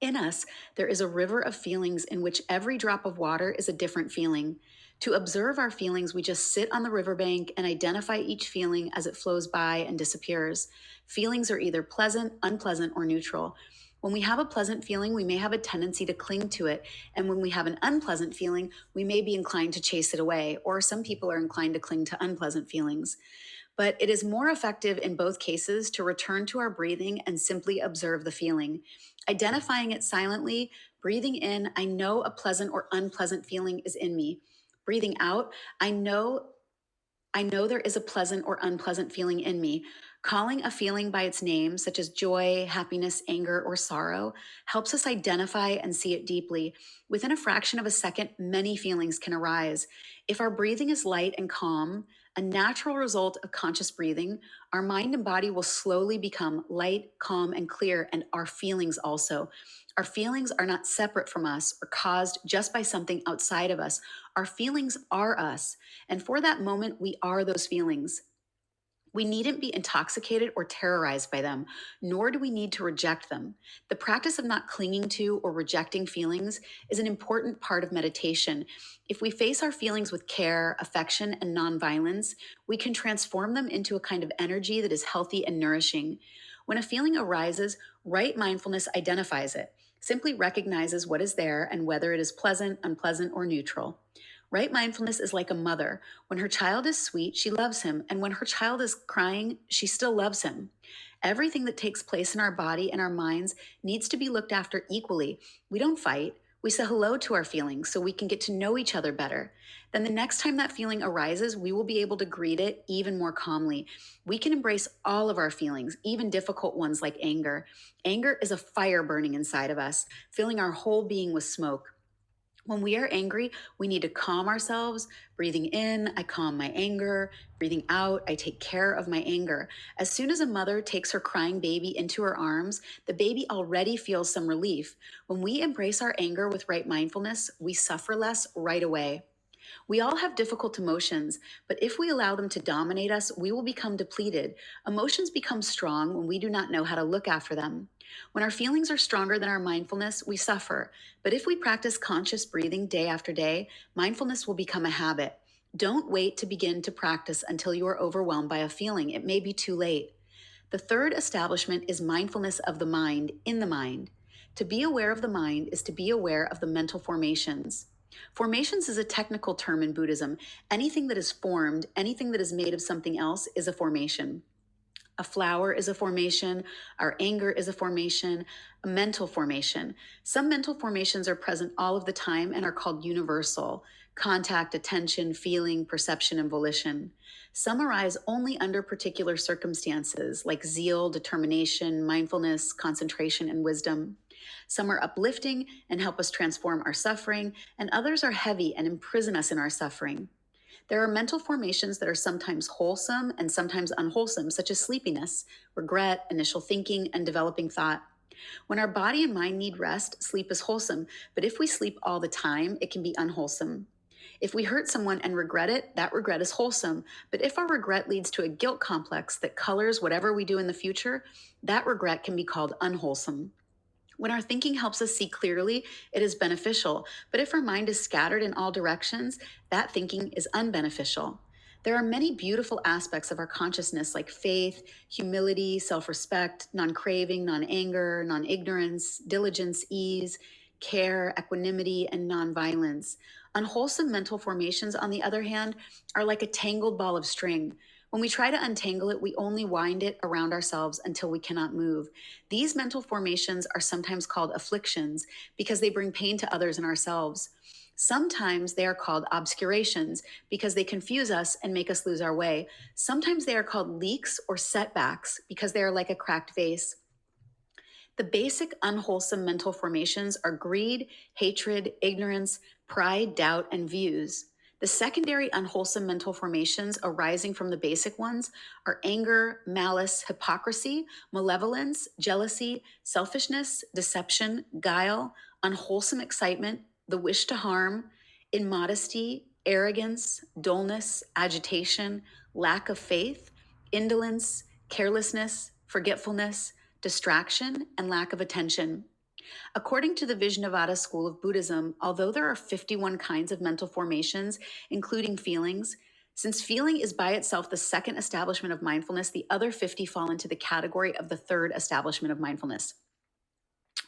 In us, there is a river of feelings in which every drop of water is a different feeling. To observe our feelings, we just sit on the riverbank and identify each feeling as it flows by and disappears. Feelings are either pleasant, unpleasant, or neutral. When we have a pleasant feeling, we may have a tendency to cling to it. And when we have an unpleasant feeling, we may be inclined to chase it away, or some people are inclined to cling to unpleasant feelings. But it is more effective in both cases to return to our breathing and simply observe the feeling. Identifying it silently, breathing in, I know a pleasant or unpleasant feeling is in me. Breathing out, I know there is a pleasant or unpleasant feeling in me. Calling a feeling by its name, such as joy, happiness, anger, or sorrow, helps us identify and see it deeply. Within a fraction of a second, many feelings can arise. If our breathing is light and calm, A natural result of conscious breathing, our mind and body will slowly become light, calm, and clear, and our feelings also. Our feelings are not separate from us or caused just by something outside of us. Our feelings are us, and for that moment, we are those feelings. We needn't be intoxicated or terrorized by them, nor do we need to reject them. The practice of not clinging to or rejecting feelings is an important part of meditation. If we face our feelings with care, affection, and nonviolence, we can transform them into a kind of energy that is healthy and nourishing. When a feeling arises, right mindfulness identifies it, simply recognizes what is there and whether it is pleasant, unpleasant, or neutral. Right mindfulness is like a mother. When her child is sweet, she loves him. And when her child is crying, she still loves him. Everything that takes place in our body and our minds needs to be looked after equally. We don't fight. We say hello to our feelings so we can get to know each other better. Then the next time that feeling arises, we will be able to greet it even more calmly. We can embrace all of our feelings, even difficult ones like anger. Anger is a fire burning inside of us, filling our whole being with smoke. When we are angry, we need to calm ourselves. Breathing in, I calm my anger. Breathing out, I take care of my anger. As soon as a mother takes her crying baby into her arms, the baby already feels some relief. When we embrace our anger with right mindfulness, we suffer less right away. We all have difficult emotions, but if we allow them to dominate us, we will become depleted. Emotions become strong when we do not know how to look after them. When our feelings are stronger than our mindfulness, we suffer. But if we practice conscious breathing day after day, mindfulness will become a habit. Don't wait to begin to practice until you are overwhelmed by a feeling. It may be too late. The third establishment is mindfulness of the mind in the mind. To be aware of the mind is to be aware of the mental formations. Formations is a technical term in Buddhism. Anything that is formed, anything that is made of something else is a formation. A flower is a formation, our anger is a formation, a mental formation. Some mental formations are present all of the time and are called universal: contact, attention, feeling, perception, and volition. Some arise only under particular circumstances like zeal, determination, mindfulness, concentration, and wisdom. Some are uplifting and help us transform our suffering, and others are heavy and imprison us in our suffering. There are mental formations that are sometimes wholesome and sometimes unwholesome, such as sleepiness, regret, initial thinking, and developing thought. When our body and mind need rest, sleep is wholesome, but if we sleep all the time, it can be unwholesome. If we hurt someone and regret it, that regret is wholesome, but if our regret leads to a guilt complex that colors whatever we do in the future, that regret can be called unwholesome. When our thinking helps us see clearly, it is beneficial. But if our mind is scattered in all directions, that thinking is unbeneficial. There are many beautiful aspects of our consciousness like faith, humility, self-respect, non-craving, non-anger, non-ignorance, diligence, ease, care, equanimity, and non-violence. Unwholesome mental formations, on the other hand, are like a tangled ball of string. When we try to untangle it, we only wind it around ourselves until we cannot move. These mental formations are sometimes called afflictions because they bring pain to others and ourselves. Sometimes they are called obscurations because they confuse us and make us lose our way. Sometimes they are called leaks or setbacks because they are like a cracked vase. The basic unwholesome mental formations are greed, hatred, ignorance, pride, doubt, and views. The secondary unwholesome mental formations arising from the basic ones are anger, malice, hypocrisy, malevolence, jealousy, selfishness, deception, guile, unwholesome excitement, the wish to harm, immodesty, arrogance, dullness, agitation, lack of faith, indolence, carelessness, forgetfulness, distraction, and lack of attention. According to the Vijnanavada school of Buddhism, although there are 51 kinds of mental formations, including feelings, since feeling is by itself the second establishment of mindfulness, the other 50 fall into the category of the third establishment of mindfulness.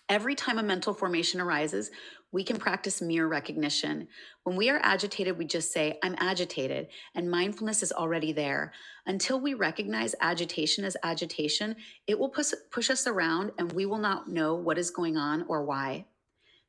Every time a mental formation arises, we can practice mere recognition. When we are agitated, we just say, I'm agitated, and mindfulness is already there. Until we recognize agitation as agitation, it will push us around and we will not know what is going on or why.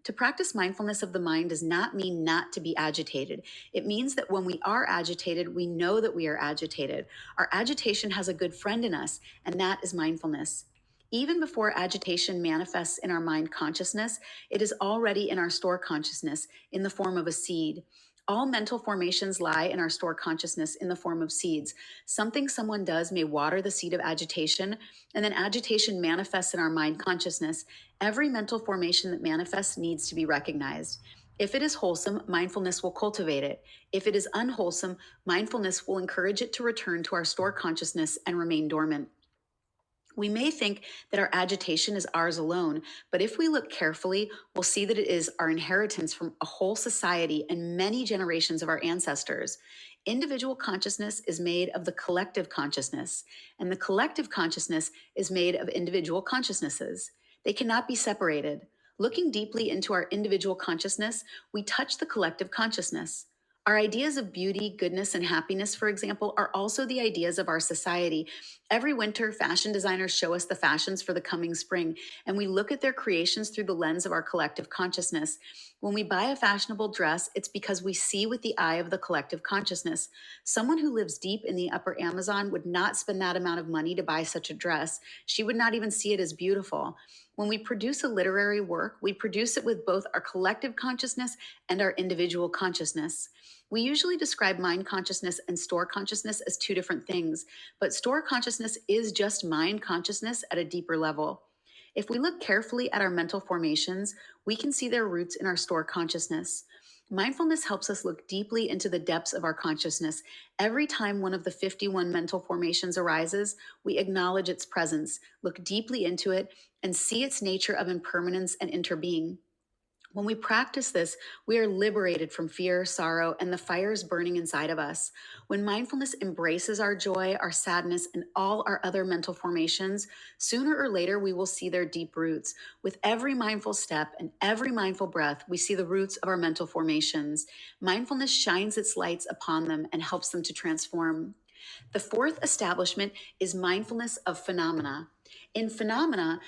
To practice mindfulness of the mind does not mean not to be agitated. It means that when we are agitated, we know that we are agitated. Our agitation has a good friend in us, and that is mindfulness. Even before agitation manifests in our mind consciousness, it is already in our store consciousness in the form of a seed. All mental formations lie in our store consciousness in the form of seeds. Something someone does may water the seed of agitation, and then agitation manifests in our mind consciousness. Every mental formation that manifests needs to be recognized. If it is wholesome, mindfulness will cultivate it. If it is unwholesome, mindfulness will encourage it to return to our store consciousness and remain dormant. We may think that our agitation is ours alone, but if we look carefully, we'll see that it is our inheritance from a whole society and many generations of our ancestors. Individual consciousness is made of the collective consciousness, and the collective consciousness is made of individual consciousnesses. They cannot be separated. Looking deeply into our individual consciousness, we touch the collective consciousness. Our ideas of beauty, goodness, and happiness, for example, are also the ideas of our society. Every winter, fashion designers show us the fashions for the coming spring, and we look at their creations through the lens of our collective consciousness. When we buy a fashionable dress, it's because we see with the eye of the collective consciousness. Someone who lives deep in the upper Amazon would not spend that amount of money to buy such a dress. She would not even see it as beautiful. When we produce a literary work, we produce it with both our collective consciousness and our individual consciousness. We usually describe mind consciousness and store consciousness as two different things, but store consciousness is just mind consciousness at a deeper level. If we look carefully at our mental formations, we can see their roots in our store consciousness. Mindfulness helps us look deeply into the depths of our consciousness. Every time one of the 51 mental formations arises, we acknowledge its presence, look deeply into it, and see its nature of impermanence and interbeing. When we practice this, we are liberated from fear, sorrow, and the fires burning inside of us. When mindfulness embraces our joy, our sadness, and all our other mental formations, sooner or later we will see their deep roots. With every mindful step and every mindful breath, we see the roots of our mental formations. Mindfulness shines its lights upon them and helps them to transform. The fourth establishment is mindfulness of phenomena. In phenomena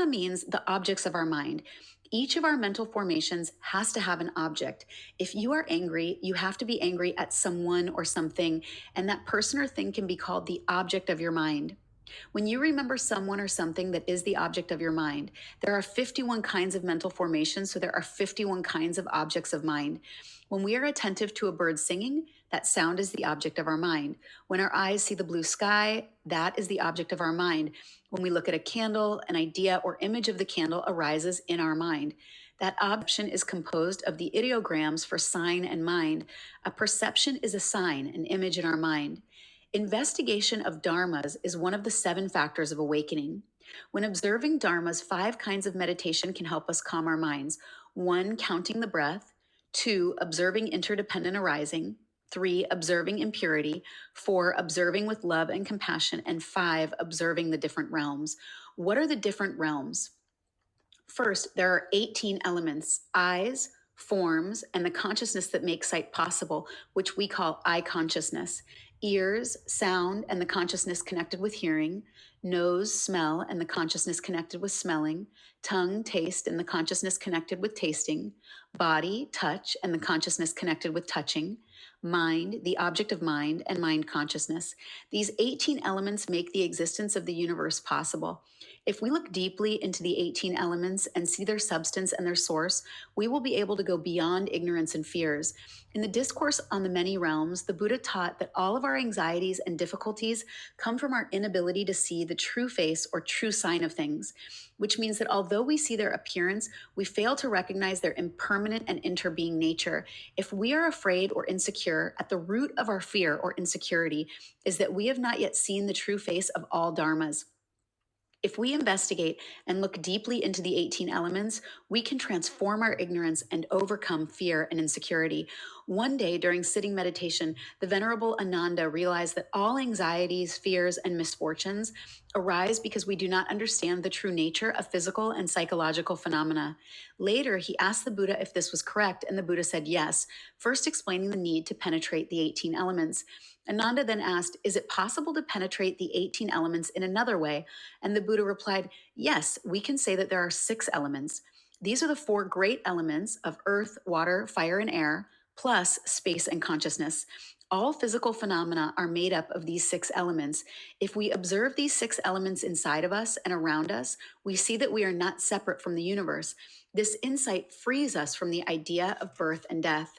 means the objects of our mind. Each of our mental formations has to have an object. If you are angry, you have to be angry at someone or something, and that person or thing can be called the object of your mind. When you remember someone or something that is the object of your mind, there are 51 kinds of mental formations, so there are 51 kinds of objects of mind. When we are attentive to a bird singing, that sound is the object of our mind. When our eyes see the blue sky, that is the object of our mind. When we look at a candle, an idea or image of the candle arises in our mind. That option is composed of the ideograms for sign and mind. A perception is a sign, an image in our mind. Investigation of dharmas is one of the 7 factors of awakening. When observing dharmas, 5 kinds of meditation can help us calm our minds. 1, counting the breath. 2, observing interdependent arising. 3, observing impurity. 4, observing with love and compassion. And 5, observing the different realms. What are the different realms? First, there are 18 elements: eyes, forms, and the consciousness that makes sight possible, which we call eye consciousness. Ears, sound, and the consciousness connected with hearing. Nose, smell, and the consciousness connected with smelling. Tongue, taste, and the consciousness connected with tasting. Body, touch, and the consciousness connected with touching. Mind, the object of mind, and mind consciousness. These 18 elements make the existence of the universe possible. If we look deeply into the 18 elements and see their substance and their source, we will be able to go beyond ignorance and fears. In the Discourse on the Many Realms, the Buddha taught that all of our anxieties and difficulties come from our inability to see the true face or true sign of things, which means that although we see their appearance, we fail to recognize their impermanent and interbeing nature. If we are afraid or insecure, at the root of our fear or insecurity is that we have not yet seen the true face of all dharmas. If we investigate and look deeply into the 18 elements, we can transform our ignorance and overcome fear and insecurity. One day during sitting meditation, the Venerable Ananda realized that all anxieties, fears, and misfortunes arise because we do not understand the true nature of physical and psychological phenomena. Later, he asked the Buddha if this was correct, and the Buddha said yes, first explaining the need to penetrate the 18 elements. Ananda then asked, is it possible to penetrate the 18 elements in another way? And the Buddha replied, yes, we can say that there are 6 elements. These are the 4 great elements of earth, water, fire, and air, plus space and consciousness. All physical phenomena are made up of these 6 elements. If we observe these 6 elements inside of us and around us, we see that we are not separate from the universe. This insight frees us from the idea of birth and death.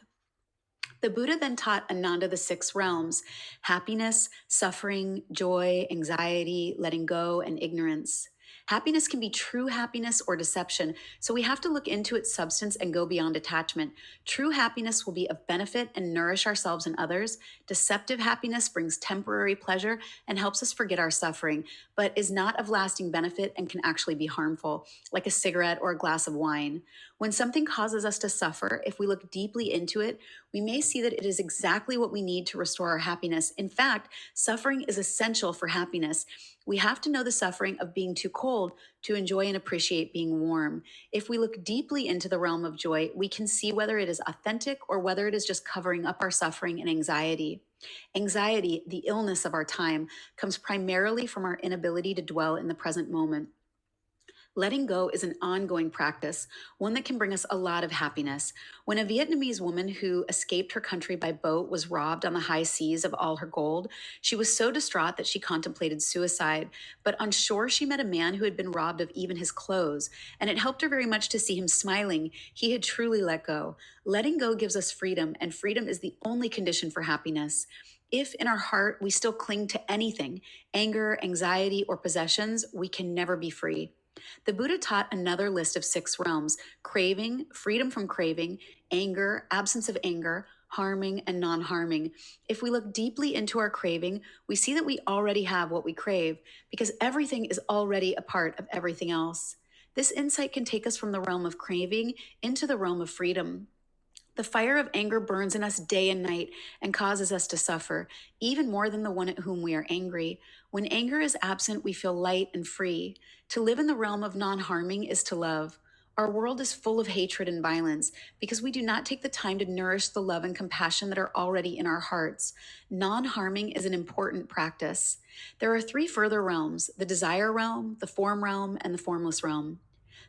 The Buddha then taught Ananda the 6 realms: happiness, suffering, joy, anxiety, letting go, and ignorance. Happiness can be true happiness or deception, so we have to look into its substance and go beyond attachment. True happiness will be of benefit and nourish ourselves and others. Deceptive happiness brings temporary pleasure and helps us forget our suffering, but is not of lasting benefit and can actually be harmful, like a cigarette or a glass of wine. When something causes us to suffer, if we look deeply into it, we may see that it is exactly what we need to restore our happiness. In fact, suffering is essential for happiness. We have to know the suffering of being too cold to enjoy and appreciate being warm. If we look deeply into the realm of joy, we can see whether it is authentic or whether it is just covering up our suffering and anxiety. Anxiety, the illness of our time, comes primarily from our inability to dwell in the present moment. Letting go is an ongoing practice, one that can bring us a lot of happiness. When a Vietnamese woman who escaped her country by boat was robbed on the high seas of all her gold, she was so distraught that she contemplated suicide. But on shore, she met a man who had been robbed of even his clothes, and it helped her very much to see him smiling. He had truly let go. Letting go gives us freedom, and freedom is the only condition for happiness. If in our heart we still cling to anything, anger, anxiety, or possessions, we can never be free. The Buddha taught another list of 6 realms: craving, freedom from craving, anger, absence of anger, harming, and non harming. If we look deeply into our craving, we see that we already have what we crave because everything is already a part of everything else. This insight can take us from the realm of craving into the realm of freedom. The fire of anger burns in us day and night and causes us to suffer, even more than the one at whom we are angry. When anger is absent, we feel light and free. To live in the realm of non harming is to love. Our world is full of hatred and violence because we do not take the time to nourish the love and compassion that are already in our hearts. Non harming is an important practice. There are 3 further realms: the desire realm, the form realm, and the formless realm.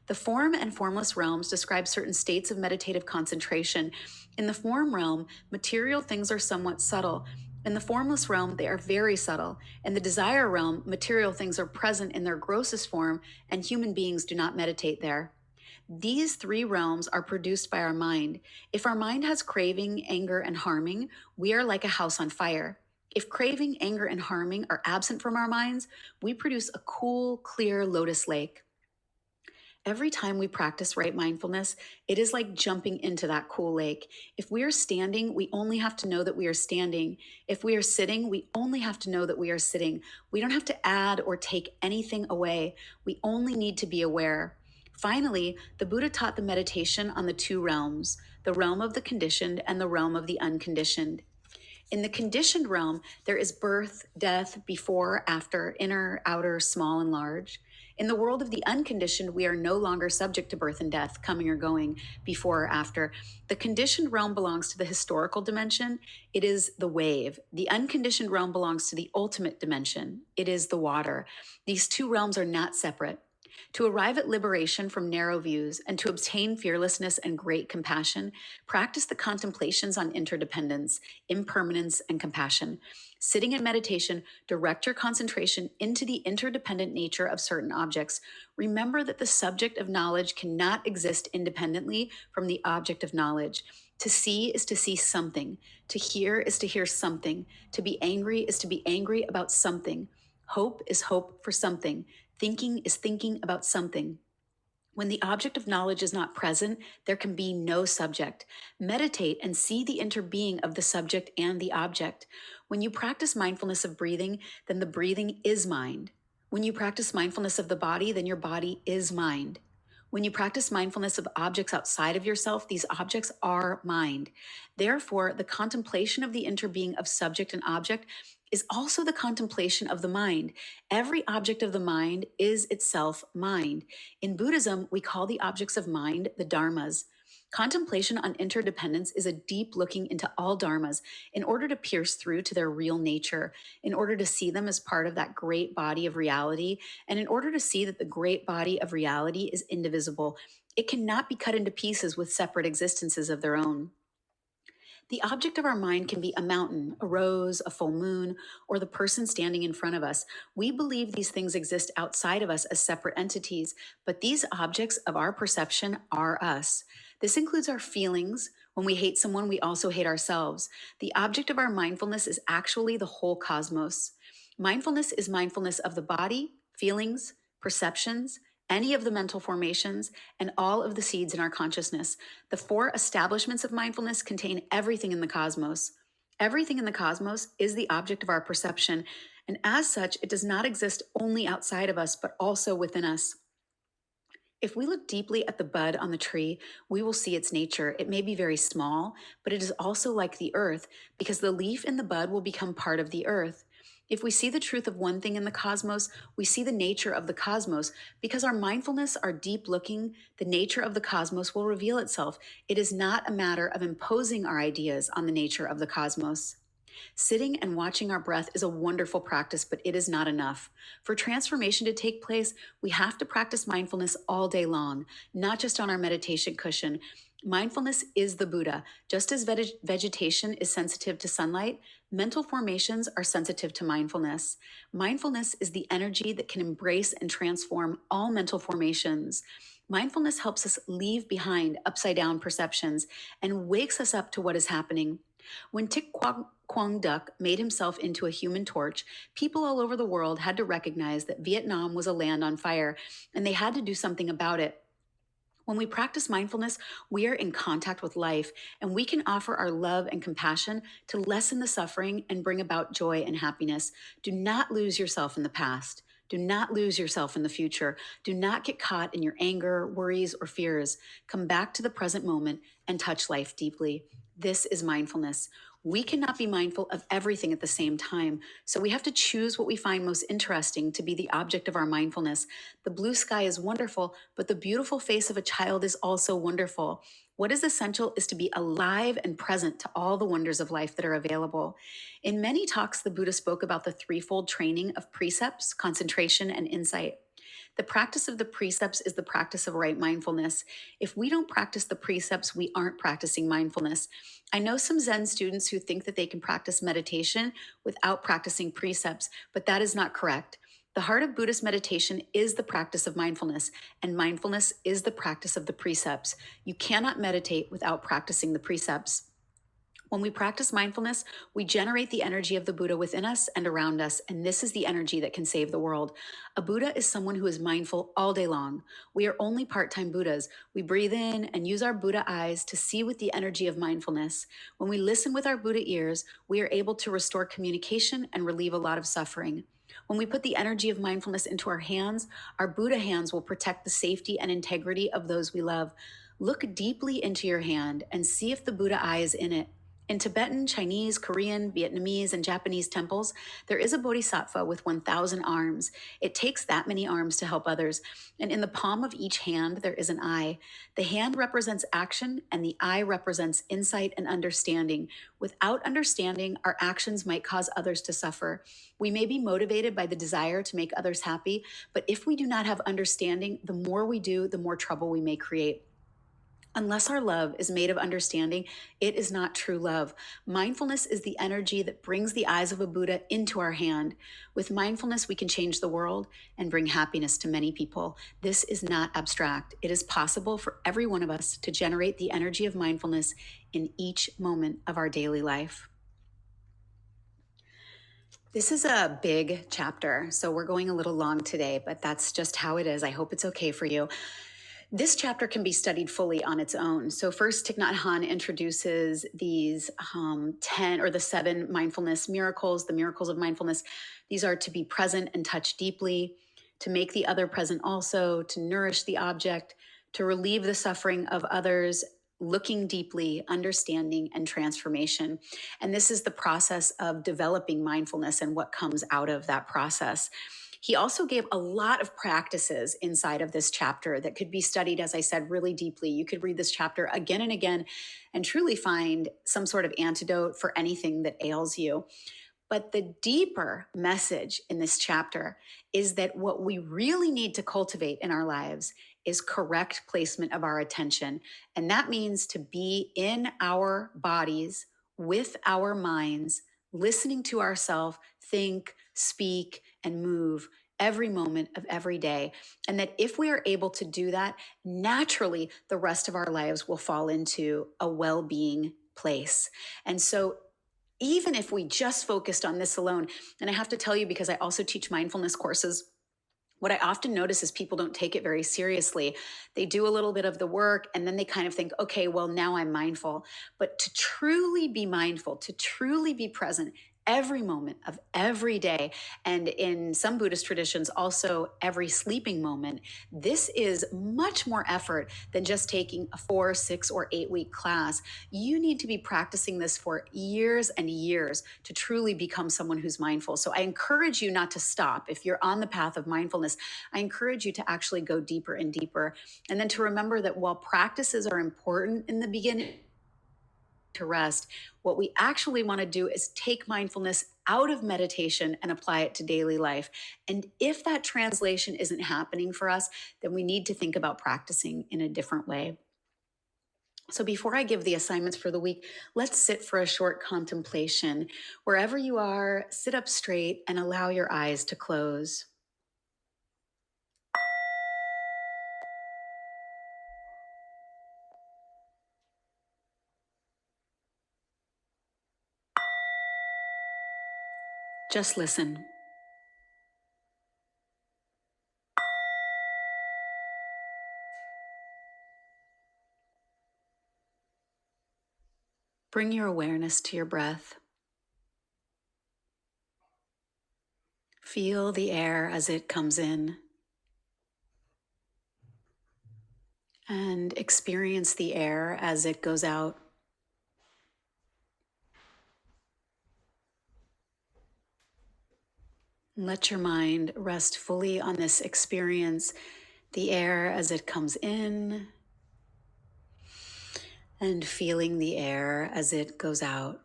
The form and formless realms describe certain states of meditative concentration. In the form realm, material things are somewhat subtle. In the formless realm, they are very subtle. In the desire realm, material things are present in their grossest form, and human beings do not meditate there. These 3 realms are produced by our mind. If our mind has craving, anger, and harming, we are like a house on fire. If craving, anger, and harming are absent from our minds, we produce a cool, clear lotus lake. Every time we practice right mindfulness, it is like jumping into that cool lake. If we are standing, we only have to know that we are standing. If we are sitting, we only have to know that we are sitting. We don't have to add or take anything away. We only need to be aware. Finally, the Buddha taught the meditation on the 2 realms: the realm of the conditioned and the realm of the unconditioned. In the conditioned realm, there is birth, death, before, after, inner, outer, small, and large. In the world of the unconditioned, we are no longer subject to birth and death, coming or going, before or after. The conditioned realm belongs to the historical dimension. It is the wave. The unconditioned realm belongs to the ultimate dimension. It is the water. These 2 realms are not separate. To arrive at liberation from narrow views and to obtain fearlessness and great compassion, practice the contemplations on interdependence, impermanence, and compassion. Sitting in meditation, direct your concentration into the interdependent nature of certain objects. Remember that the subject of knowledge cannot exist independently from the object of knowledge. To see is to see something. To hear is to hear something. To be angry is to be angry about something. Hope is hope for something. Thinking is thinking about something. When the object of knowledge is not present, there can be no subject. Meditate and see the interbeing of the subject and the object. When you practice mindfulness of breathing, then the breathing is mind. When you practice mindfulness of the body, then your body is mind. When you practice mindfulness of objects outside of yourself, these objects are mind. Therefore, the contemplation of the interbeing of subject and object is also the contemplation of the mind. Every object of the mind is itself mind. In Buddhism, we call the objects of mind the dharmas. Contemplation on interdependence is a deep looking into all dharmas in order to pierce through to their real nature, in order to see them as part of that great body of reality, and in order to see that the great body of reality is indivisible. It cannot be cut into pieces with separate existences of their own. The object of our mind can be a mountain, a rose, a full moon, or the person standing in front of us. We believe these things exist outside of us as separate entities, but these objects of our perception are us. This includes our feelings. When we hate someone, we also hate ourselves. The object of our mindfulness is actually the whole cosmos. Mindfulness is mindfulness of the body, feelings, perceptions, any of the mental formations, and all of the seeds in our consciousness. The four establishments of mindfulness contain everything in the cosmos. Everything in the cosmos is the object of our perception, and as such, it does not exist only outside of us, but also within us. If we look deeply at the bud on the tree, we will see its nature. It may be very small, but it is also like the earth, because the leaf in the bud will become part of the earth. If we see the truth of one thing in the cosmos, we see the nature of the cosmos. Because our mindfulness, our deep looking, the nature of the cosmos will reveal itself. It is not a matter of imposing our ideas on the nature of the cosmos. Sitting and watching our breath is a wonderful practice, but it is not enough. For transformation to take place, we have to practice mindfulness all day long, not just on our meditation cushion. Mindfulness is the Buddha. Just as vegetation is sensitive to sunlight, mental formations are sensitive to mindfulness. Mindfulness is the energy that can embrace and transform all mental formations. Mindfulness helps us leave behind upside down perceptions and wakes us up to what is happening. When Thich Quang Duc made himself into a human torch, people all over the world had to recognize that Vietnam was a land on fire, and they had to do something about it. When we practice mindfulness, we are in contact with life, and we can offer our love and compassion to lessen the suffering and bring about joy and happiness. Do not lose yourself in the past. Do not lose yourself in the future. Do not get caught in your anger, worries, or fears. Come back to the present moment and touch life deeply. This is mindfulness. We cannot be mindful of everything at the same time, so we have to choose what we find most interesting to be the object of our mindfulness. The blue sky is wonderful, but the beautiful face of a child is also wonderful. What is essential is to be alive and present to all the wonders of life that are available. In many talks, the Buddha spoke about the threefold training of precepts, concentration, and insight. The practice of the precepts is the practice of right mindfulness. If we don't practice the precepts, we aren't practicing mindfulness. I know some Zen students who think that they can practice meditation without practicing precepts, but that is not correct. The heart of Buddhist meditation is the practice of mindfulness, and mindfulness is the practice of the precepts. You cannot meditate without practicing the precepts. When we practice mindfulness, we generate the energy of the Buddha within us and around us, and this is the energy that can save the world. A Buddha is someone who is mindful all day long. We are only part-time Buddhas. We breathe in and use our Buddha eyes to see with the energy of mindfulness. When we listen with our Buddha ears, we are able to restore communication and relieve a lot of suffering. When we put the energy of mindfulness into our hands, our Buddha hands will protect the safety and integrity of those we love. Look deeply into your hand and see if the Buddha eye is in it. In Tibetan, Chinese, Korean, Vietnamese, and Japanese temples, there is a bodhisattva with 1,000 arms. It takes that many arms to help others. And in the palm of each hand, there is an eye. The hand represents action, and the eye represents insight and understanding. Without understanding, our actions might cause others to suffer. We may be motivated by the desire to make others happy, but if we do not have understanding, the more we do, the more trouble we may create. Unless our love is made of understanding, it is not true love. Mindfulness is the energy that brings the eyes of a Buddha into our hand. With mindfulness, we can change the world and bring happiness to many people. This is not abstract. It is possible for every one of us to generate the energy of mindfulness in each moment of our daily life. This is a big chapter, so we're going a little long today, but that's just how it is. I hope it's okay for you. This chapter can be studied fully on its own. So first, Thich Nhat Hanh introduces these 10 or the 7 mindfulness miracles, the miracles of mindfulness. These are to be present and touch deeply, to make the other present also, to nourish the object, to relieve the suffering of others, looking deeply, understanding, and transformation. And this is the process of developing mindfulness and what comes out of that process. He also gave a lot of practices inside of this chapter that could be studied, as I said, really deeply. You could read this chapter again and again and truly find some sort of antidote for anything that ails you. But the deeper message in this chapter is that what we really need to cultivate in our lives is correct placement of our attention. And that means to be in our bodies with our minds, listening to ourselves think, speak, and move every moment of every day. And that if we are able to do that, naturally, the rest of our lives will fall into a well-being place. And so even if we just focused on this alone, and I have to tell you, because I also teach mindfulness courses, what I often notice is people don't take it very seriously. They do a little bit of the work and then they kind of think, okay, well, now I'm mindful. But to truly be mindful, to truly be present every moment of every day, and in some Buddhist traditions, also every sleeping moment, this is much more effort than just taking a 4, 6, or 8 week class. You need to be practicing this for years and years to truly become someone who's mindful. So I encourage you not to stop. If you're on the path of mindfulness, I encourage you to actually go deeper and deeper. And then to remember that while practices are important in the beginning to rest, what we actually want to do is take mindfulness out of meditation and apply it to daily life. And if that translation isn't happening for us, then we need to think about practicing in a different way. So before I give the assignments for the week, let's sit for a short contemplation. Wherever you are, sit up straight and allow your eyes to close. Just listen. Bring your awareness to your breath. Feel the air as it comes in and experience the air as it goes out. Let your mind rest fully on this experience, the air as it comes in and feeling the air as it goes out.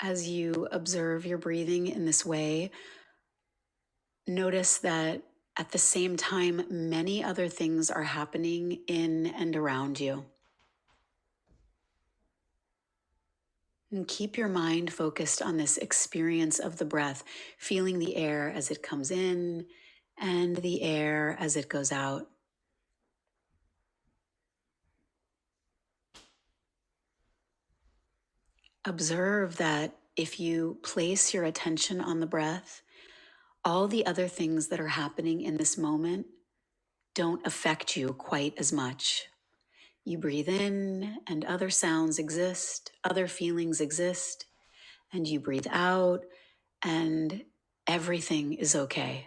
As you observe your breathing in this way, notice that at the same time, many other things are happening in and around you. And keep your mind focused on this experience of the breath, feeling the air as it comes in and the air as it goes out. Observe that if you place your attention on the breath, all the other things that are happening in this moment don't affect you quite as much. You breathe in and other sounds exist, other feelings exist, and you breathe out and everything is okay.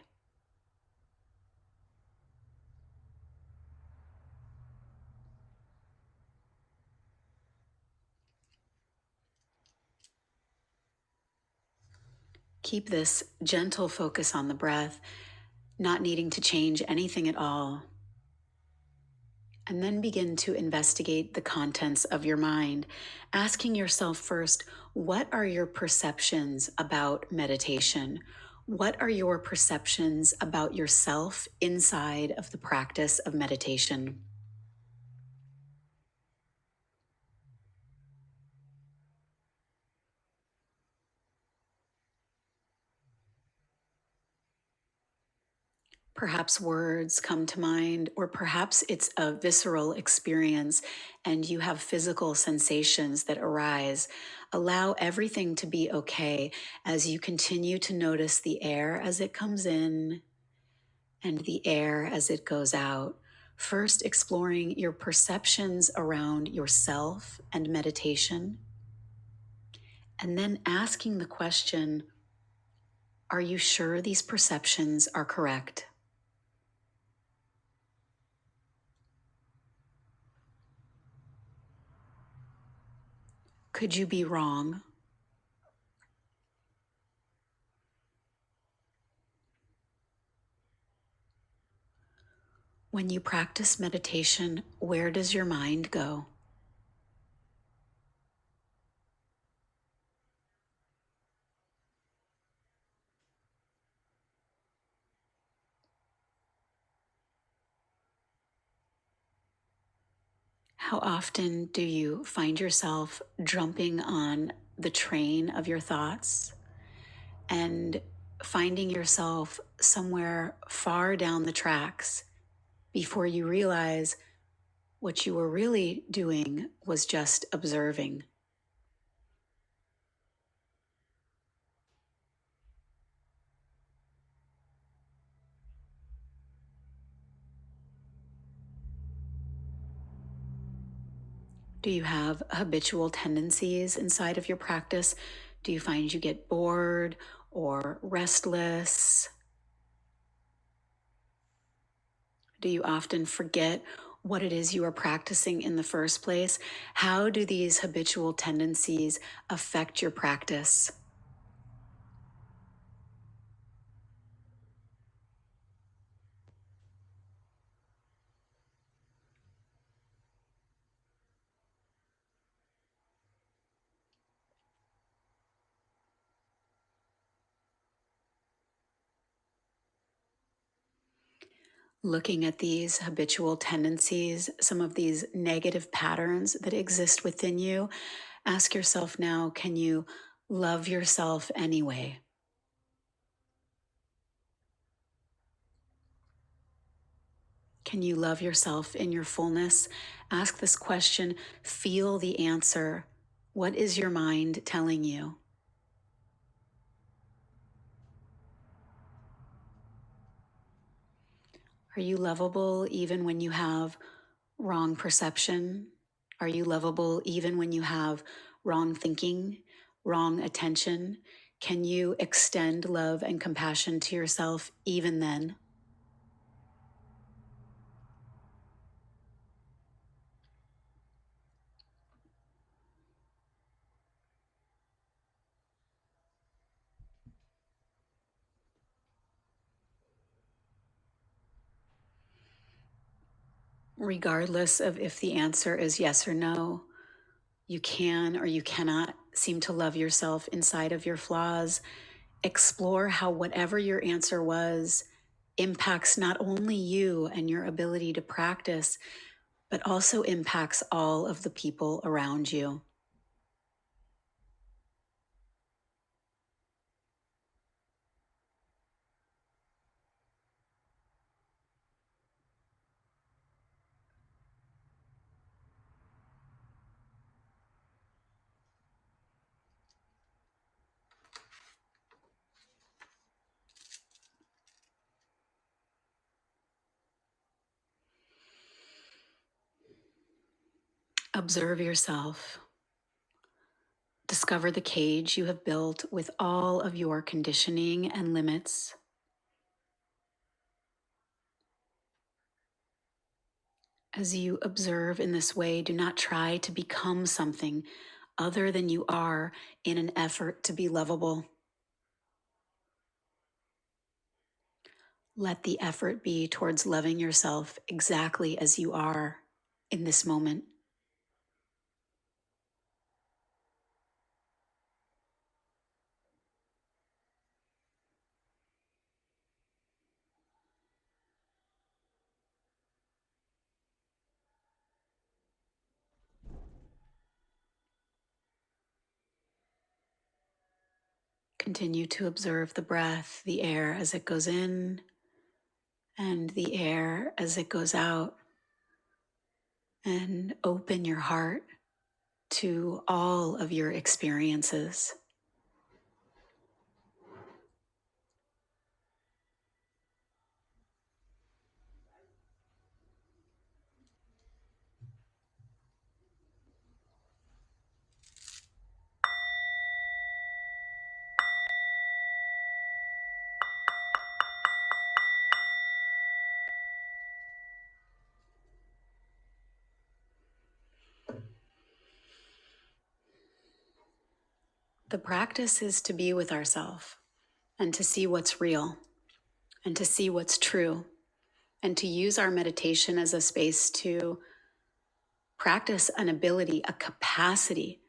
Keep this gentle focus on the breath, not needing to change anything at all. And then begin to investigate the contents of your mind, asking yourself first, what are your perceptions about meditation? What are your perceptions about yourself inside of the practice of meditation? Perhaps words come to mind, or perhaps it's a visceral experience and you have physical sensations that arise. Allow everything to be okay as you continue to notice the air as it comes in and the air as it goes out. First, exploring your perceptions around yourself and meditation, and then asking the question, are you sure these perceptions are correct? Could you be wrong? When you practice meditation, where does your mind go? How often do you find yourself jumping on the train of your thoughts and finding yourself somewhere far down the tracks before you realize what you were really doing was just observing? Do you have habitual tendencies inside of your practice? Do you find you get bored or restless? Do you often forget what it is you are practicing in the first place? How do these habitual tendencies affect your practice? Looking at these habitual tendencies, some of these negative patterns that exist within you, ask yourself now, can you love yourself anyway? Can you love yourself in your fullness? Ask this question, feel the answer. What is your mind telling you? Are you lovable even when you have wrong perception? Are you lovable even when you have wrong thinking, wrong attention? Can you extend love and compassion to yourself even then? Regardless of if the answer is yes or no, you can or you cannot seem to love yourself inside of your flaws. Explore how whatever your answer was impacts not only you and your ability to practice, but also impacts all of the people around you. Observe yourself. Discover the cage you have built with all of your conditioning and limits. As you observe in this way, do not try to become something other than you are in an effort to be lovable. Let the effort be towards loving yourself exactly as you are in this moment. Continue to observe the breath, the air as it goes in, and the air as it goes out. And open your heart to all of your experiences. The practice is to be with ourselves and to see what's real and to see what's true and to use our meditation as a space to practice an ability, a capacity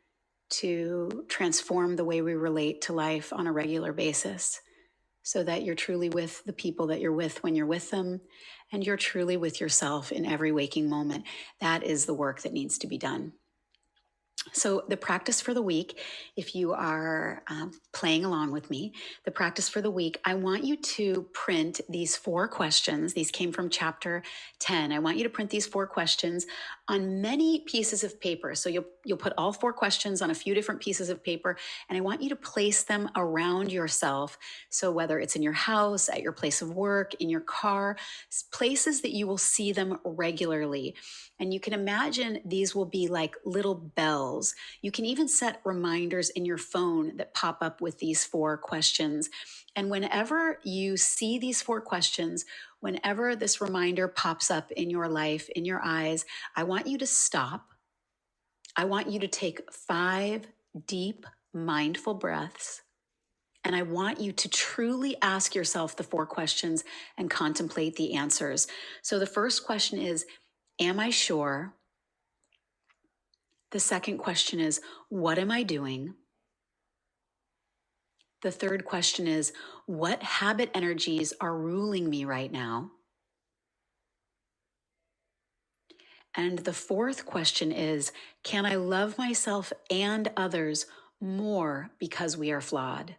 to transform the way we relate to life on a regular basis. so that you're truly with the people that you're with when you're with them, and you're truly with yourself in every waking moment. That is the work that needs to be done. So the practice for the week, if you are playing along with me, the practice for the week, I want you to print these 4 questions. These came from chapter 10. I want you to print these 4 questions on many pieces of paper. So you'll put all 4 questions on a few different pieces of paper, and I want you to place them around yourself. So whether it's in your house, at your place of work, in your car, places that you will see them regularly. And you can imagine these will be like little bells. You can even set reminders in your phone that pop up with these 4 questions. And whenever you see these 4 questions, whenever this reminder pops up in your life, in your eyes, I want you to stop. I want you to take 5 deep, mindful breaths. And I want you to truly ask yourself the 4 questions and contemplate the answers. So the first question is, am I sure? The second question is, what am I doing? The third question is, what habit energies are ruling me right now? And the fourth question is, can I love myself and others more because we are flawed?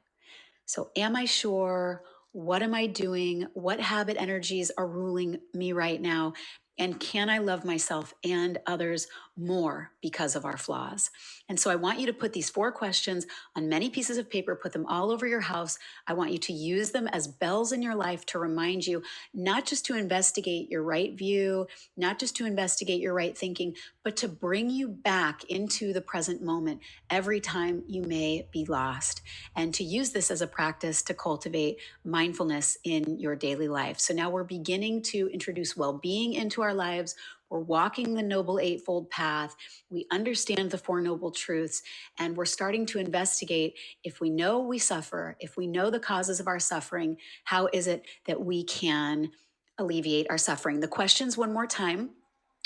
So am I sure? What am I doing? What habit energies are ruling me right now? And can I love myself and others more because of our flaws? And so I want you to put these 4 questions on many pieces of paper, put them all over your house. I want you to use them as bells in your life to remind you, not just to investigate your right view, not just to investigate your right thinking, but to bring you back into the present moment every time you may be lost, and to use this as a practice to cultivate mindfulness in your daily life. So now we're beginning to introduce well-being into our lives. We're walking the Noble Eightfold path. We understand the 4 Noble Truths, and we're starting to investigate, if we know we suffer, if we know the causes of our suffering, how is it that we can alleviate our suffering? The questions one more time.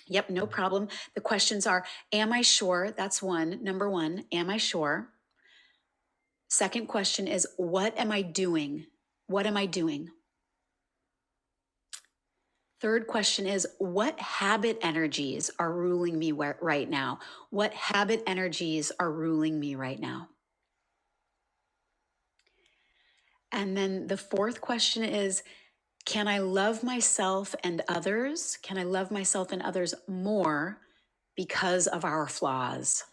Yep, no problem. The questions are, am I sure? That's one. Number 1, am I sure? Second question is, what am I doing? What am I doing? Third question is, what habit energies are ruling me right now? What habit energies are ruling me right now? And then the fourth question is, can I love myself and others? Can I love myself and others more because of our flaws?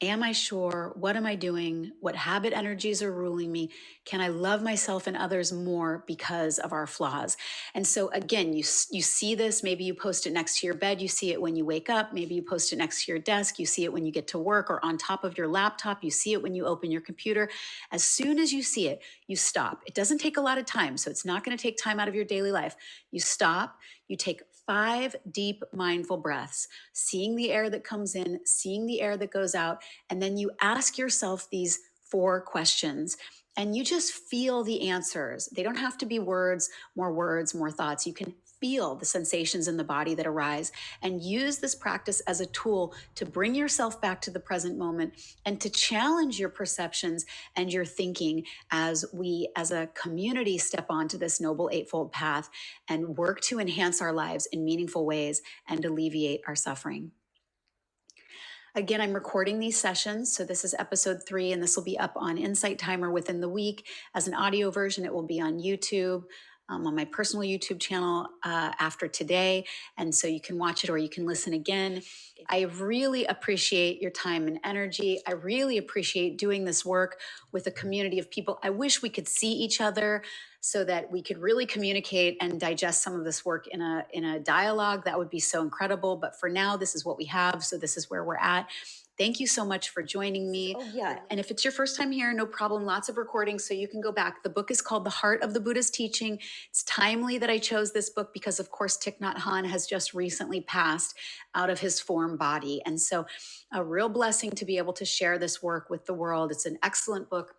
Am I sure? What am I doing? What habit energies are ruling me? Can I love myself and others more because of our flaws? And so again, you see this, maybe you post it next to your bed, you see it when you wake up, maybe you post it next to your desk, you see it when you get to work or on top of your laptop, you see it when you open your computer. As soon as you see it, you stop. It doesn't take a lot of time, so it's not going to take time out of your daily life. You stop, you take 5 deep mindful breaths, seeing the air that comes in, seeing the air that goes out, and then you ask yourself these 4 questions, and you just feel the answers. They don't have to be words, more thoughts. You can feel the sensations in the body that arise, and use this practice as a tool to bring yourself back to the present moment and to challenge your perceptions and your thinking as we, as a community, step onto this Noble Eightfold path and work to enhance our lives in meaningful ways and alleviate our suffering. Again, I'm recording these sessions. So this is episode 3, and this will be up on Insight Timer within the week. As an audio version, it will be on YouTube, on my personal YouTube channel after today. And so you can watch it or you can listen again. I really appreciate your time and energy. I really appreciate doing this work with a community of people. I wish we could see each other so that we could really communicate and digest some of this work in a dialogue. That would be so incredible. But for now, this is what we have. So this is where we're at. Thank you so much for joining me. Oh, yeah. And if it's your first time here, no problem. Lots of recordings, so you can go back. The book is called The Heart of the Buddha's Teaching. It's timely that I chose this book because, of course, Thich Nhat Hanh has just recently passed out of his form body. And so a real blessing to be able to share this work with the world. It's an excellent book.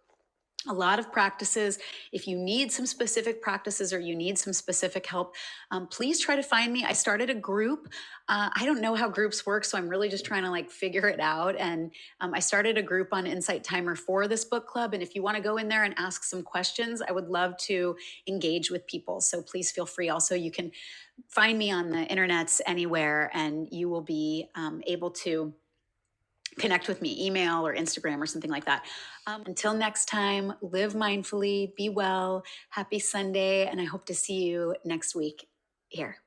a lot of practices. If you need some specific practices or you need some specific help, please try to find me. I started a group. I don't know how groups work, so I'm really just trying to like figure it out. And I started a group on Insight Timer for this book club. And if you want to go in there and ask some questions, I would love to engage with people. So please feel free. Also, you can find me on the internets anywhere, and you will be able to connect with me, email or Instagram or something like that. Until next time, live mindfully, be well, happy Sunday, and I hope to see you next week here.